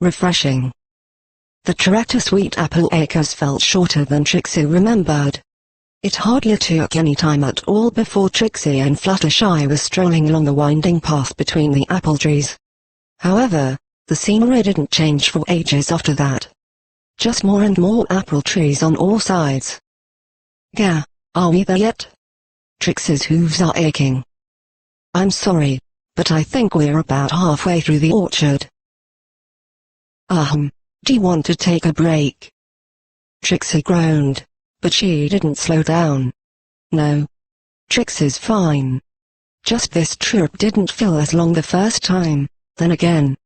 Refreshing. The trek to Sweet Apple Acres felt shorter than Trixie remembered. It hardly took any time at all before Trixie and Fluttershy were strolling along the winding path between the apple trees. However, the scenery didn't change for ages after that. Just more and more apple trees on all sides. Gah, are we there yet? Trixie's hooves are aching. I'm sorry, but I think we're about halfway through the orchard. Do you want to take a break? Trixie groaned, but she didn't slow down. No. Trixie's fine. Just this trip didn't feel as long the first time, then again.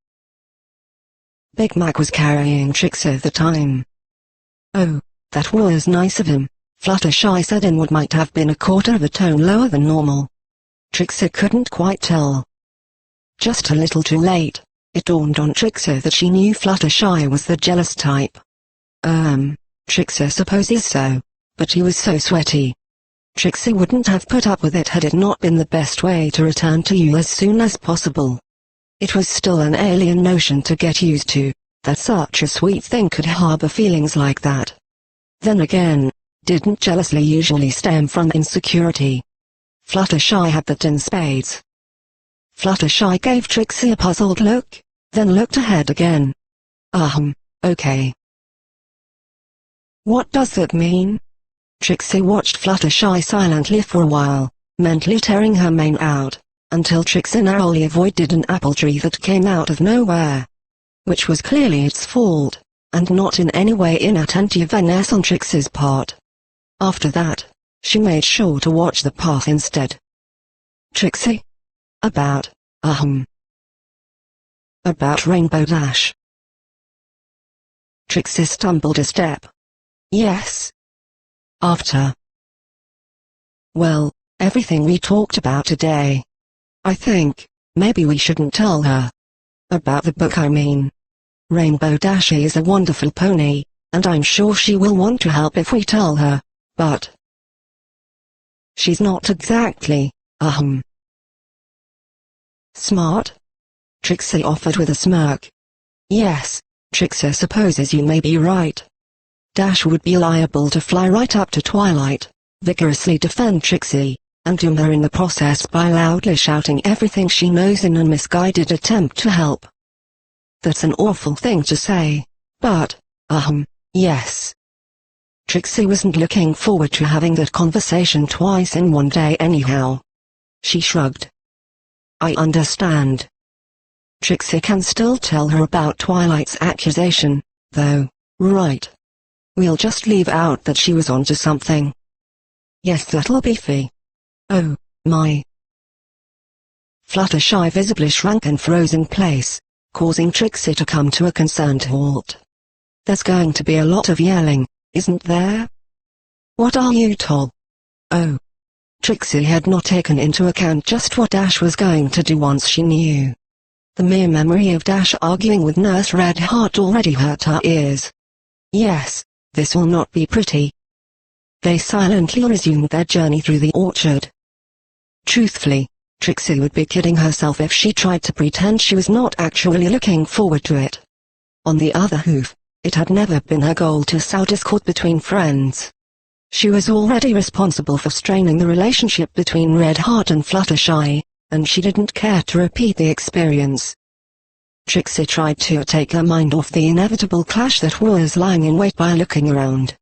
Big Mac was carrying Trixie at the time. Oh, that was nice of him, Fluttershy said in what might have been a quarter of a tone lower than normal. Trixie couldn't quite tell. Just a little too late, it dawned on Trixie that she knew Fluttershy was the jealous type. Trixie supposes so, but he was so sweaty. Trixie wouldn't have put up with it had it not been the best way to return to you as soon as possible. It was still an alien notion to get used to, that such a sweet thing could harbor feelings like that. Then again, didn't jealousy usually stem from insecurity? Fluttershy had that in spades. Fluttershy gave Trixie a puzzled look, then looked ahead again. Okay. What does that mean? Trixie watched Fluttershy silently for a while, mentally tearing her mane out, until Trixie narrowly avoided an apple tree that came out of nowhere. Which was clearly its fault, and not in any way inattentiveness on Trixie's part. After that, she made sure to watch the path instead. Trixie? About, about Rainbow Dash. Trixie stumbled a step. Yes. After. Well, everything we talked about today. I think, maybe we shouldn't tell her. About the book, I mean. Rainbow Dash is a wonderful pony, and I'm sure she will want to help if we tell her, but she's not exactly, smart? Trixie offered with a smirk. Yes, Trixie supposes you may be right. Dash would be liable to fly right up to Twilight, vigorously defend Trixie, and doom her in the process by loudly shouting everything she knows in a misguided attempt to help. That's an awful thing to say, but, yes. Trixie wasn't looking forward to having that conversation twice in one day anyhow. She shrugged. I understand. Trixie can still tell her about Twilight's accusation, though, right? We'll just leave out that she was onto something. Yes, that'll be fee. Oh, my. Fluttershy visibly shrunk and froze in place, causing Trixie to come to a concerned halt. There's going to be a lot of yelling, isn't there? What are you, Toll? Oh. Trixie had not taken into account just what Dash was going to do once she knew. The mere memory of Dash arguing with Nurse Redheart already hurt her ears. Yes, this will not be pretty. They silently resumed their journey through the orchard. Truthfully, Trixie would be kidding herself if she tried to pretend she was not actually looking forward to it. On the other hoof, it had never been her goal to sow discord between friends. She was already responsible for straining the relationship between Redheart and Fluttershy, and she didn't care to repeat the experience. Trixie tried to take her mind off the inevitable clash that was lying in wait by looking around.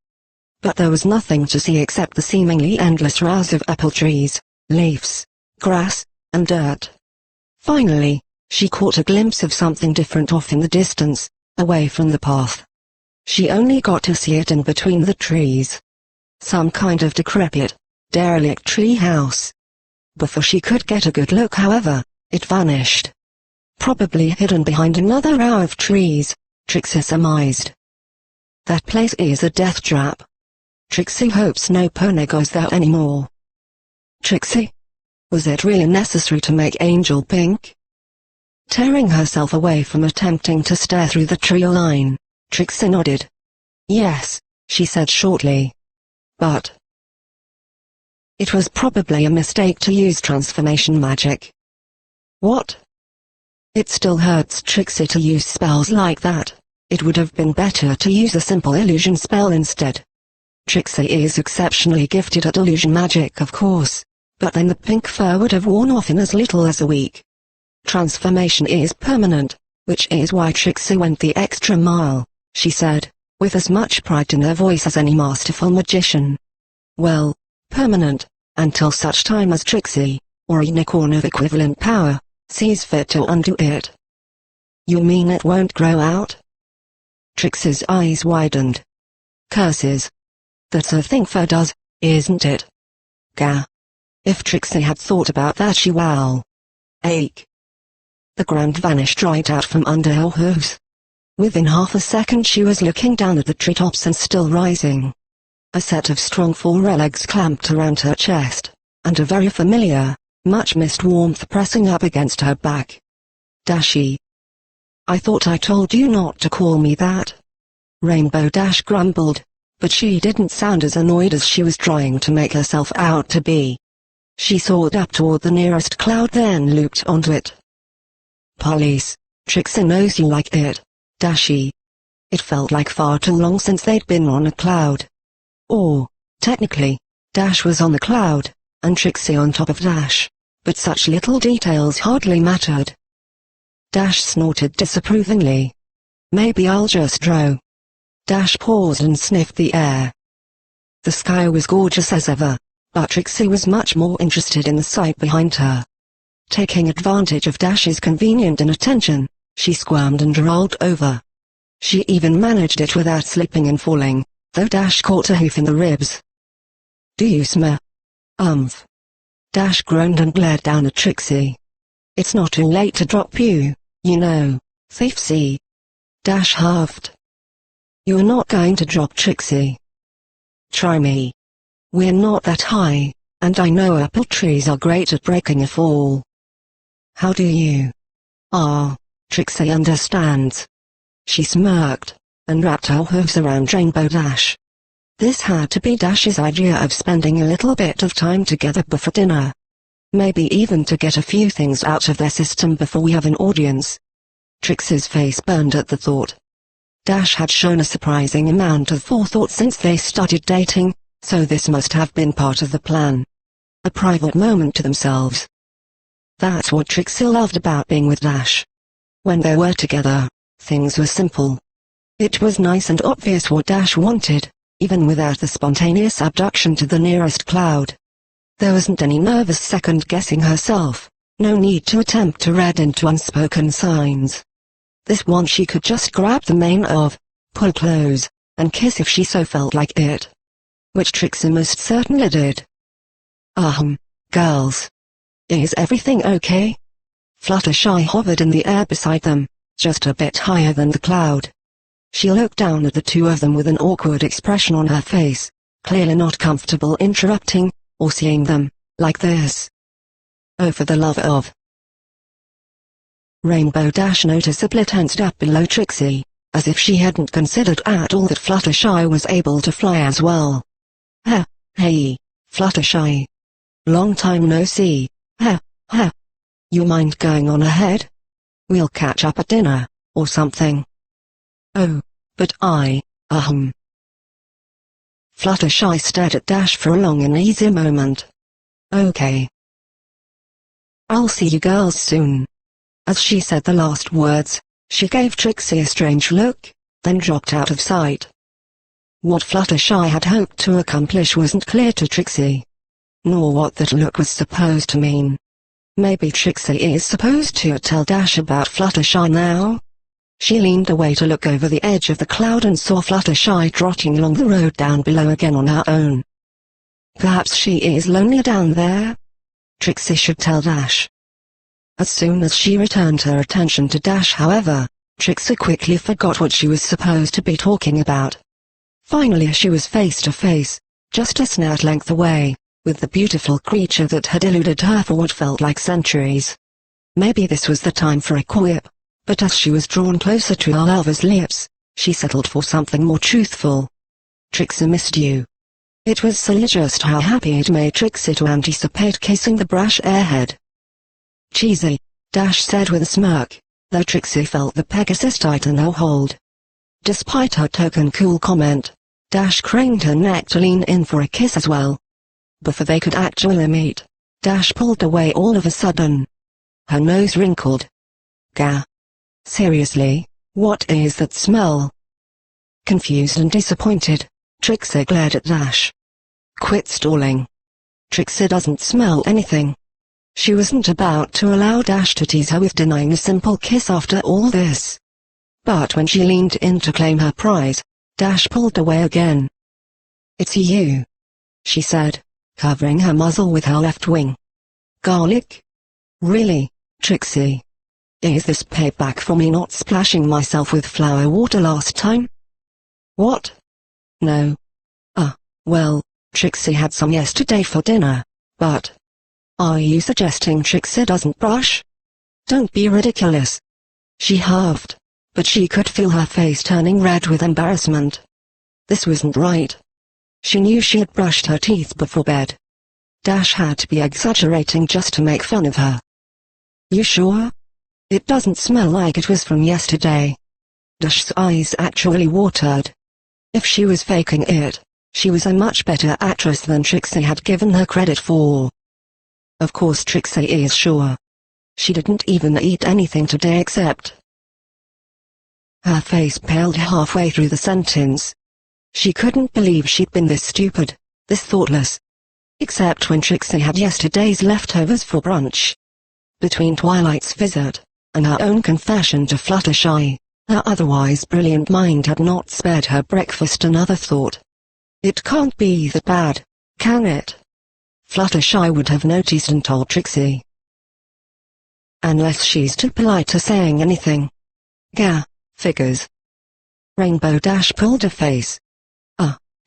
But there was nothing to see except the seemingly endless rows of apple trees, leaves, grass, and dirt. Finally, she caught a glimpse of something different off in the distance, away from the path. She only got to see it in between the trees. Some kind of decrepit, derelict tree house. Before she could get a good look, however, it vanished. Probably hidden behind another row of trees, Trixie surmised. That place is a death trap. Trixie hopes no pony goes there anymore. Trixie? Was it really necessary to make Angel pink? Tearing herself away from attempting to stare through the tree line, Trixie nodded. Yes, she said shortly. But it was probably a mistake to use transformation magic. What? It still hurts Trixie to use spells like that. It would have been better to use a simple illusion spell instead. Trixie is exceptionally gifted at illusion magic, of course, but then the pink fur would have worn off in as little as a week. Transformation is permanent, which is why Trixie went the extra mile, she said, with as much pride in her voice as any masterful magician. Well, permanent, until such time as Trixie, or a unicorn of equivalent power, sees fit to undo it. You mean it won't grow out? Trixie's eyes widened. Curses. That's a thing fur does, isn't it? Gah. If Trixie had thought about that, she will. Ache. The ground vanished right out from under her hooves. Within half a second she was looking down at the treetops and still rising. A set of strong forelegs clamped around her chest, and a very familiar, much-missed warmth pressing up against her back. Dashy. I thought I told you not to call me that. Rainbow Dash grumbled, but she didn't sound as annoyed as she was trying to make herself out to be. She soared up toward the nearest cloud, then looped onto it. Police, Trixie knows you like it, Dashy. It felt like far too long since they'd been on a cloud. Or, technically, Dash was on the cloud, and Trixie on top of Dash, but such little details hardly mattered. Dash snorted disapprovingly. Maybe I'll just row. Dash paused and sniffed the air. The sky was gorgeous as ever, but Trixie was much more interested in the sight behind her. Taking advantage of Dash's convenient inattention, she squirmed and rolled over. She even managed it without slipping and falling, though Dash caught a hoof in the ribs. Do you smell? Dash groaned and glared down at Trixie. "It's not too late to drop you, you know, thief see." Dash huffed. "You're not going to drop Trixie. Try me. We're not that high, and I know apple trees are great at breaking a fall." "How do you?" "Ah, Trixie understands." She smirked, and wrapped her hooves around Rainbow Dash. This had to be Dash's idea of spending a little bit of time together before dinner. Maybe even to get a few things out of their system before we have an audience. Trixie's face burned at the thought. Dash had shown a surprising amount of forethought since they started dating, so this must have been part of the plan. A private moment to themselves. That's what Trixie loved about being with Dash. When they were together, things were simple. It was nice and obvious what Dash wanted, even without the spontaneous abduction to the nearest cloud. There wasn't any nervous second-guessing herself, no need to attempt to read into unspoken signs. This one she could just grab the mane of, pull close, and kiss if she so felt like it. Which Trixie most certainly did. Girls. Is everything okay?" Fluttershy hovered in the air beside them, just a bit higher than the cloud. She looked down at the two of them with an awkward expression on her face, clearly not comfortable interrupting, or seeing them, like this. "Oh, for the love of..." Rainbow Dash noticeably tensed up below Trixie, as if she hadn't considered at all that Fluttershy was able to fly as well. Hey, Fluttershy. Long time no see. You mind going on ahead? We'll catch up at dinner, or something." "Oh, but Fluttershy stared at Dash for a long and easy moment. "Okay. I'll see you girls soon." As she said the last words, she gave Trixie a strange look, then dropped out of sight. What Fluttershy had hoped to accomplish wasn't clear to Trixie. Nor what that look was supposed to mean. Maybe Trixie is supposed to tell Dash about Fluttershy now? She leaned away to look over the edge of the cloud and saw Fluttershy trotting along the road down below again on her own. Perhaps she is lonely down there? Trixie should tell Dash. As soon as she returned her attention to Dash, however, Trixie quickly forgot what she was supposed to be talking about. Finally she was face to face, just a snout length away, with the beautiful creature that had eluded her for what felt like centuries. Maybe this was the time for a quip, but as she was drawn closer to her lover's lips, she settled for something more truthful. "Trixie missed you." It was silly just how happy it made Trixie to anticipate kissing the brash airhead. "Cheesy," Dash said with a smirk, though Trixie felt the Pegasus tighten her hold. Despite her token cool comment, Dash craned her neck to lean in for a kiss as well. Before they could actually meet, Dash pulled away all of a sudden. Her nose wrinkled. "Gah. Seriously, what is that smell?" Confused and disappointed, Trixie glared at Dash. "Quit stalling. Trixie doesn't smell anything." She wasn't about to allow Dash to tease her with denying a simple kiss after all this. But when she leaned in to claim her prize, Dash pulled away again. "It's you," she said, covering her muzzle with her left wing. "Garlic? Really, Trixie? Is this payback for me not splashing myself with flower water last time?" "What? No. Well, Trixie had some yesterday for dinner, but... Are you suggesting Trixie doesn't brush? Don't be ridiculous." She huffed, but she could feel her face turning red with embarrassment. This wasn't right. She knew she had brushed her teeth before bed. Dash had to be exaggerating just to make fun of her. "You sure? It doesn't smell like it was from yesterday." Dash's eyes actually watered. If she was faking it, she was a much better actress than Trixie had given her credit for. Of course Trixie is sure. She didn't even eat anything today except... Her face paled halfway through the sentence. She couldn't believe she'd been this stupid, this thoughtless. Except when Trixie had yesterday's leftovers for brunch. Between Twilight's visit, and her own confession to Fluttershy, her otherwise brilliant mind had not spared her breakfast another thought. It can't be that bad, can it? Fluttershy would have noticed and told Trixie. Unless she's too polite to saying anything. Gah, figures. Rainbow Dash pulled a face.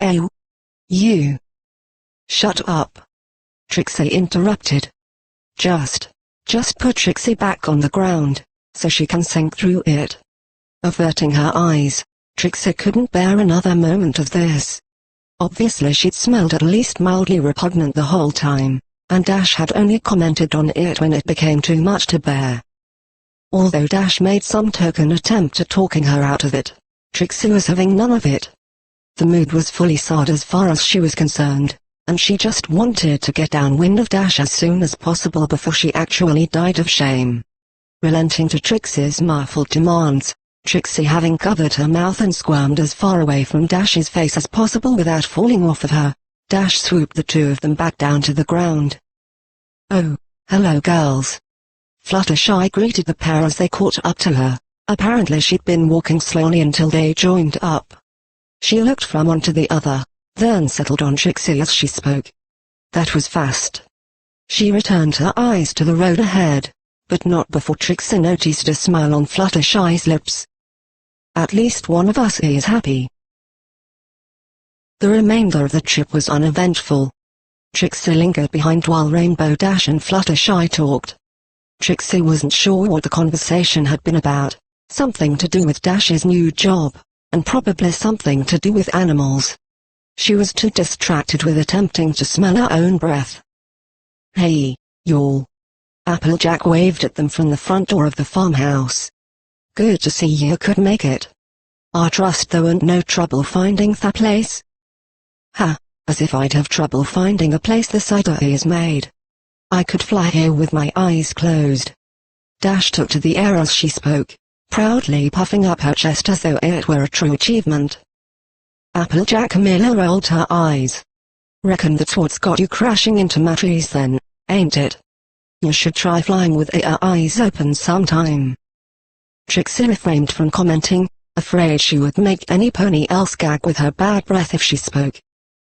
Ew. You. Shut up. Trixie interrupted. Just put Trixie back on the ground, so she can sink through it. Averting her eyes, Trixie couldn't bear another moment of this. Obviously she'd smelled at least mildly repugnant the whole time, and Dash had only commented on it when it became too much to bear. Although Dash made some token attempt at talking her out of it, Trixie was having none of it. The mood was fully soured as far as she was concerned, and she just wanted to get downwind of Dash as soon as possible before she actually died of shame. Relenting to Trixie's muffled demands, Trixie having covered her mouth and squirmed as far away from Dash's face as possible without falling off of her, Dash swooped the two of them back down to the ground. Oh, hello girls. Fluttershy greeted the pair as they caught up to her. Apparently she'd been walking slowly until they joined up. She looked from one to the other, then settled on Trixie as she spoke. That was fast. She returned her eyes to the road ahead, but not before Trixie noticed a smile on Fluttershy's lips. At least one of us is happy. The remainder of the trip was uneventful. Trixie lingered behind while Rainbow Dash and Fluttershy talked. Trixie wasn't sure what the conversation had been about, something to do with Dash's new job, and probably something to do with animals. She was too distracted with attempting to smell her own breath. Hey, y'all. Applejack waved at them from the front door of the farmhouse. Good to see you could make it. I trust there weren't no trouble finding the place? Ha, as if I'd have trouble finding a place the cider is made. I could fly here with my eyes closed. Dash took to the air as she spoke, proudly puffing up her chest as though it were a true achievement. Applejack merely rolled her eyes. Reckon that's what's got you crashing into my trees then, ain't it? You should try flying with your eyes open sometime. Trixie refrained from commenting, afraid she would make any pony else gag with her bad breath if she spoke.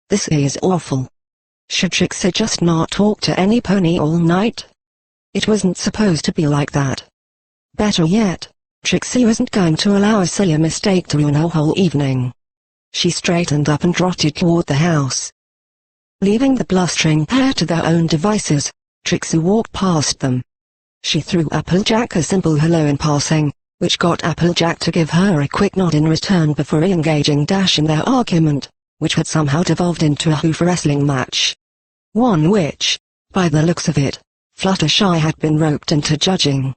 This is awful. Should Trixie just not talk to any pony all night? It wasn't supposed to be like that. Better yet, Trixie wasn't going to allow a silly mistake to ruin her whole evening. She straightened up and trotted toward the house. Leaving the blustering pair to their own devices, Trixie walked past them. She threw Applejack a simple hello in passing, which got Applejack to give her a quick nod in return before re-engaging Dash in their argument, which had somehow devolved into a hoof wrestling match. One which, by the looks of it, Fluttershy had been roped into judging.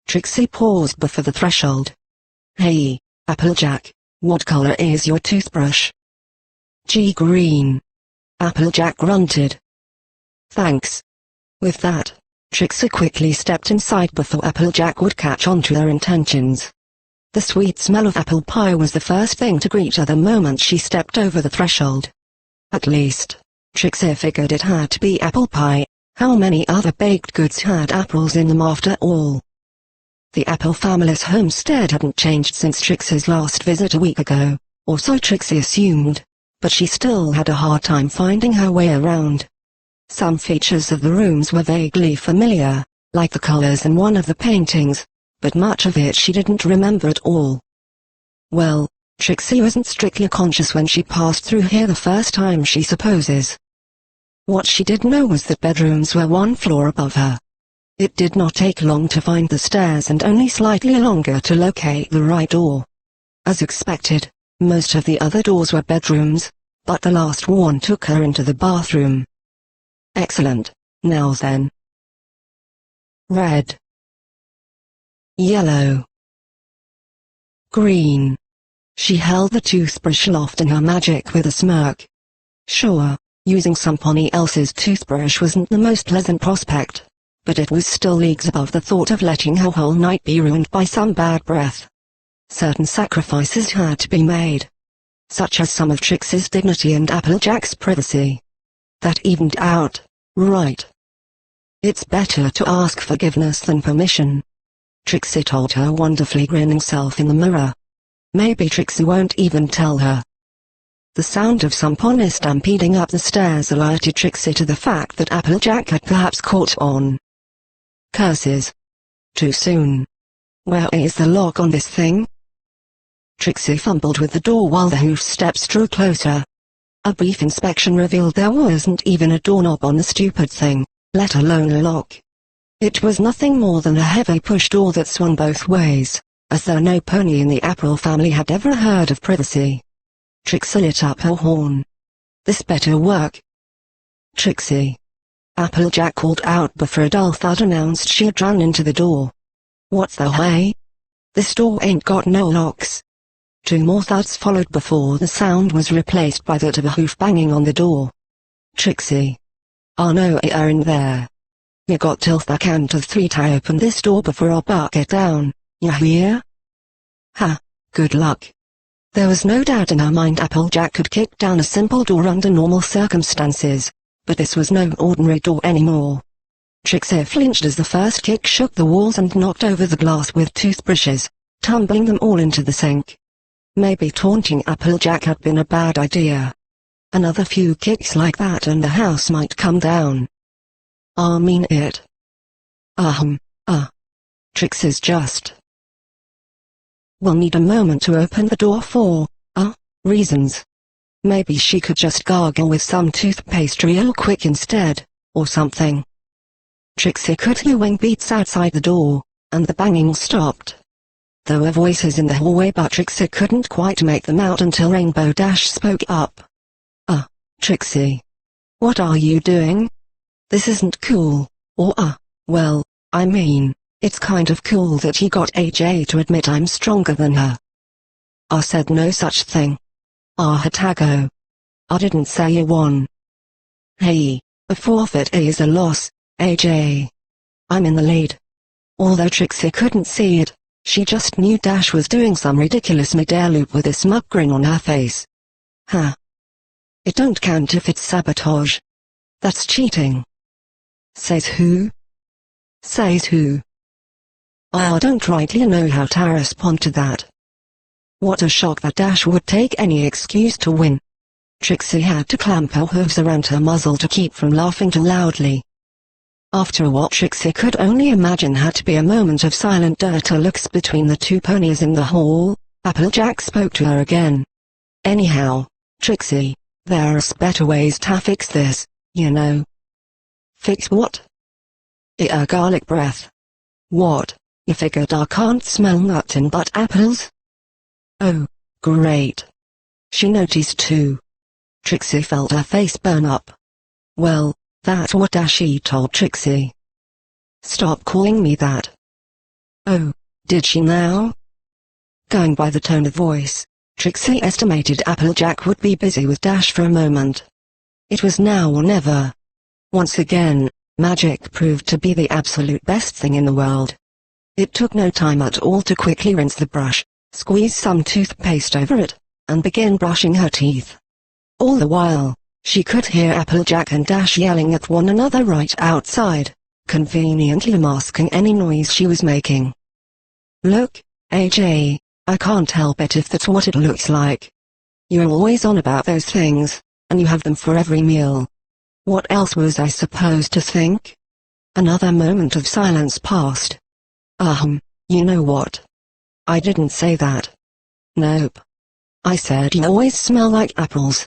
Trixie paused before the threshold. Hey, Applejack, what color is your toothbrush? Green. Applejack grunted. Thanks. With that, Trixie quickly stepped inside before Applejack would catch on to their intentions. The sweet smell of apple pie was the first thing to greet her the moment she stepped over the threshold. At least, Trixie figured it had to be apple pie. How many other baked goods had apples in them after all? The Apple family's homestead hadn't changed since Trixie's last visit a week ago, or so Trixie assumed, but she still had a hard time finding her way around. Some features of the rooms were vaguely familiar, like the colors in one of the paintings, but much of it she didn't remember at all. Well, Trixie wasn't strictly conscious when she passed through here the first time, she supposes. What she did know was that bedrooms were one floor above her. It did not take long to find the stairs and only slightly longer to locate the right door. As expected, most of the other doors were bedrooms, but the last one took her into the bathroom. Excellent, now then. Red. Yellow. Green. She held the toothbrush aloft in her magic with a smirk. Sure, using somebody else's toothbrush wasn't the most pleasant prospect, but it was still leagues above the thought of letting her whole night be ruined by some bad breath. Certain sacrifices had to be made, such as some of Trixie's dignity and Applejack's privacy. That evened out, right? It's better to ask forgiveness than permission, Trixie told her wonderfully grinning self in the mirror. Maybe Trixie won't even tell her. The sound of some pony stampeding up the stairs alerted Trixie to the fact that Applejack had perhaps caught on. Curses. Too soon. Where is the lock on this thing? Trixie fumbled with the door while the hoof steps drew closer. A brief inspection revealed there wasn't even a doorknob on the stupid thing, let alone a lock. It was nothing more than a heavy push door that swung both ways, as though no pony in the Apple family had ever heard of privacy. Trixie lit up her horn. This better work. Trixie. Applejack called out before a dull thud announced she had run into the door. What the hey? This door ain't got no locks. Two more thuds followed before the sound was replaced by that of a hoof banging on the door. Trixie. Oh no, you're in there. You got till the count of 3 to open this door before I buck it down, you hear? Ha, good luck. There was no doubt in her mind Applejack could kick down a simple door under normal circumstances, but this was no ordinary door anymore. Trixie flinched as the first kick shook the walls and knocked over the glass with toothbrushes, tumbling them all into the sink. Maybe taunting Applejack had been a bad idea. Another few kicks like that and the house might come down. I mean it. Trixie's just. We'll need a moment to open the door for, reasons. Maybe she could just gargle with some toothpaste real quick instead, or something. Trixie could hear wing beats outside the door, and the banging stopped. There were voices in the hallway but Trixie couldn't quite make them out until Rainbow Dash spoke up. Trixie. What are you doing? This isn't cool, or well, I mean, it's kind of cool that he got AJ to admit I'm stronger than her. I said no such thing. Hatago. I didn't say you won. Hey, a forfeit is a loss, AJ. I'm in the lead. Although Trixie couldn't see it, she just knew Dash was doing some ridiculous mid-air loop with a smug grin on her face. It don't count if it's sabotage. That's cheating. Says who? Says who? I don't rightly know how to respond to that. What a shock that Dash would take any excuse to win. Trixie had to clamp her hooves around her muzzle to keep from laughing too loudly. After what Trixie could only imagine had to be a moment of silent dirty looks between the two ponies in the hall, Applejack spoke to her again. Anyhow, Trixie, there's better ways to fix this, you know. Fix what? Garlic breath. What, you figured I can't smell nothing but apples? Oh, great. She noticed too. Trixie felt her face burn up. Well, that's what Dashy told Trixie. Stop calling me that. Oh, did she now? Going by the tone of voice, Trixie estimated Applejack would be busy with Dash for a moment. It was now or never. Once again, magic proved to be the absolute best thing in the world. It took no time at all to quickly rinse the brush, squeeze some toothpaste over it, and begin brushing her teeth. All the while, she could hear Applejack and Dash yelling at one another right outside, conveniently masking any noise she was making. Look, AJ, I can't help it if that's what it looks like. You're always on about those things, and you have them for every meal. What else was I supposed to think? Another moment of silence passed. You know what? I didn't say that. Nope. I said you always smell like apples.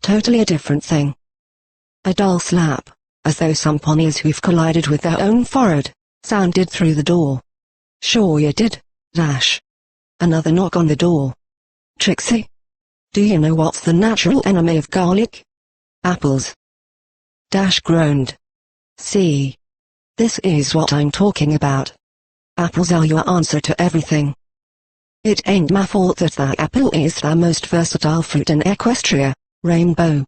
Totally a different thing. A dull slap, as though some ponies who've collided with their own forehead, sounded through the door. Sure you did, Dash. Another knock on the door. Trixie? Do you know what's the natural enemy of garlic? Apples. Dash groaned. See? This is what I'm talking about. Apples are your answer to everything. It ain't my fault that the apple is the most versatile fruit in Equestria, Rainbow.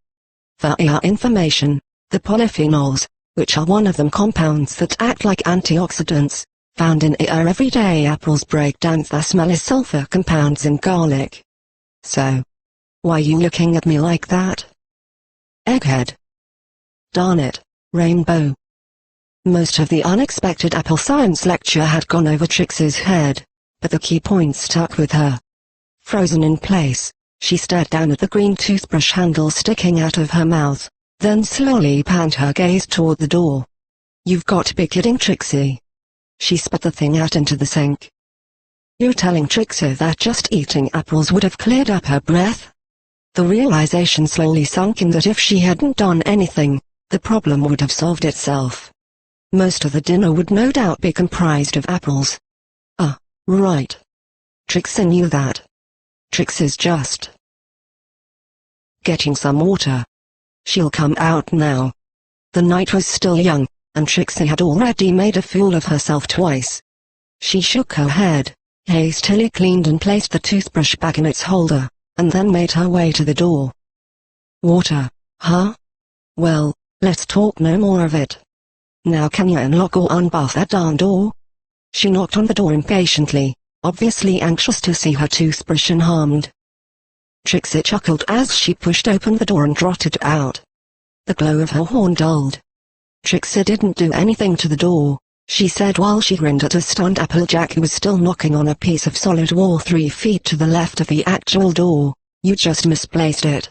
For your information, the polyphenols, which are one of them compounds that act like antioxidants, found in our everyday apples break down the smelly sulfur compounds in garlic. So, why you looking at me like that? Egghead. Darn it, Rainbow. Most of the unexpected apple science lecture had gone over Trixie's head, but the key points stuck with her. Frozen in place, She stared down at the green toothbrush handle sticking out of her mouth, then slowly panned her gaze toward the door. "You've got to be kidding, Trixie." She spat the thing out into the sink. "You're telling Trixie that just eating apples would have cleared up her breath?" The realization slowly sunk in that if she hadn't done anything, the problem would have solved itself. Most of the dinner would no doubt be comprised of apples. Right. Trixie knew that. Trixie's just getting some water. She'll come out now. The night was still young, and Trixie had already made a fool of herself twice. She shook her head, hastily cleaned and placed the toothbrush back in its holder, and then made her way to the door. "Water, huh? Well, let's talk no more of it. Now can you unlock or unbar that darn door?" She knocked on the door impatiently, obviously anxious to see her toothbrush unharmed. Trixie chuckled as she pushed open the door and trotted out. The glow of her horn dulled. "Trixie didn't do anything to the door," she said while she grinned at a stunned Applejack who was still knocking on a piece of solid wall 3 feet to the left of the actual door. "You just misplaced it."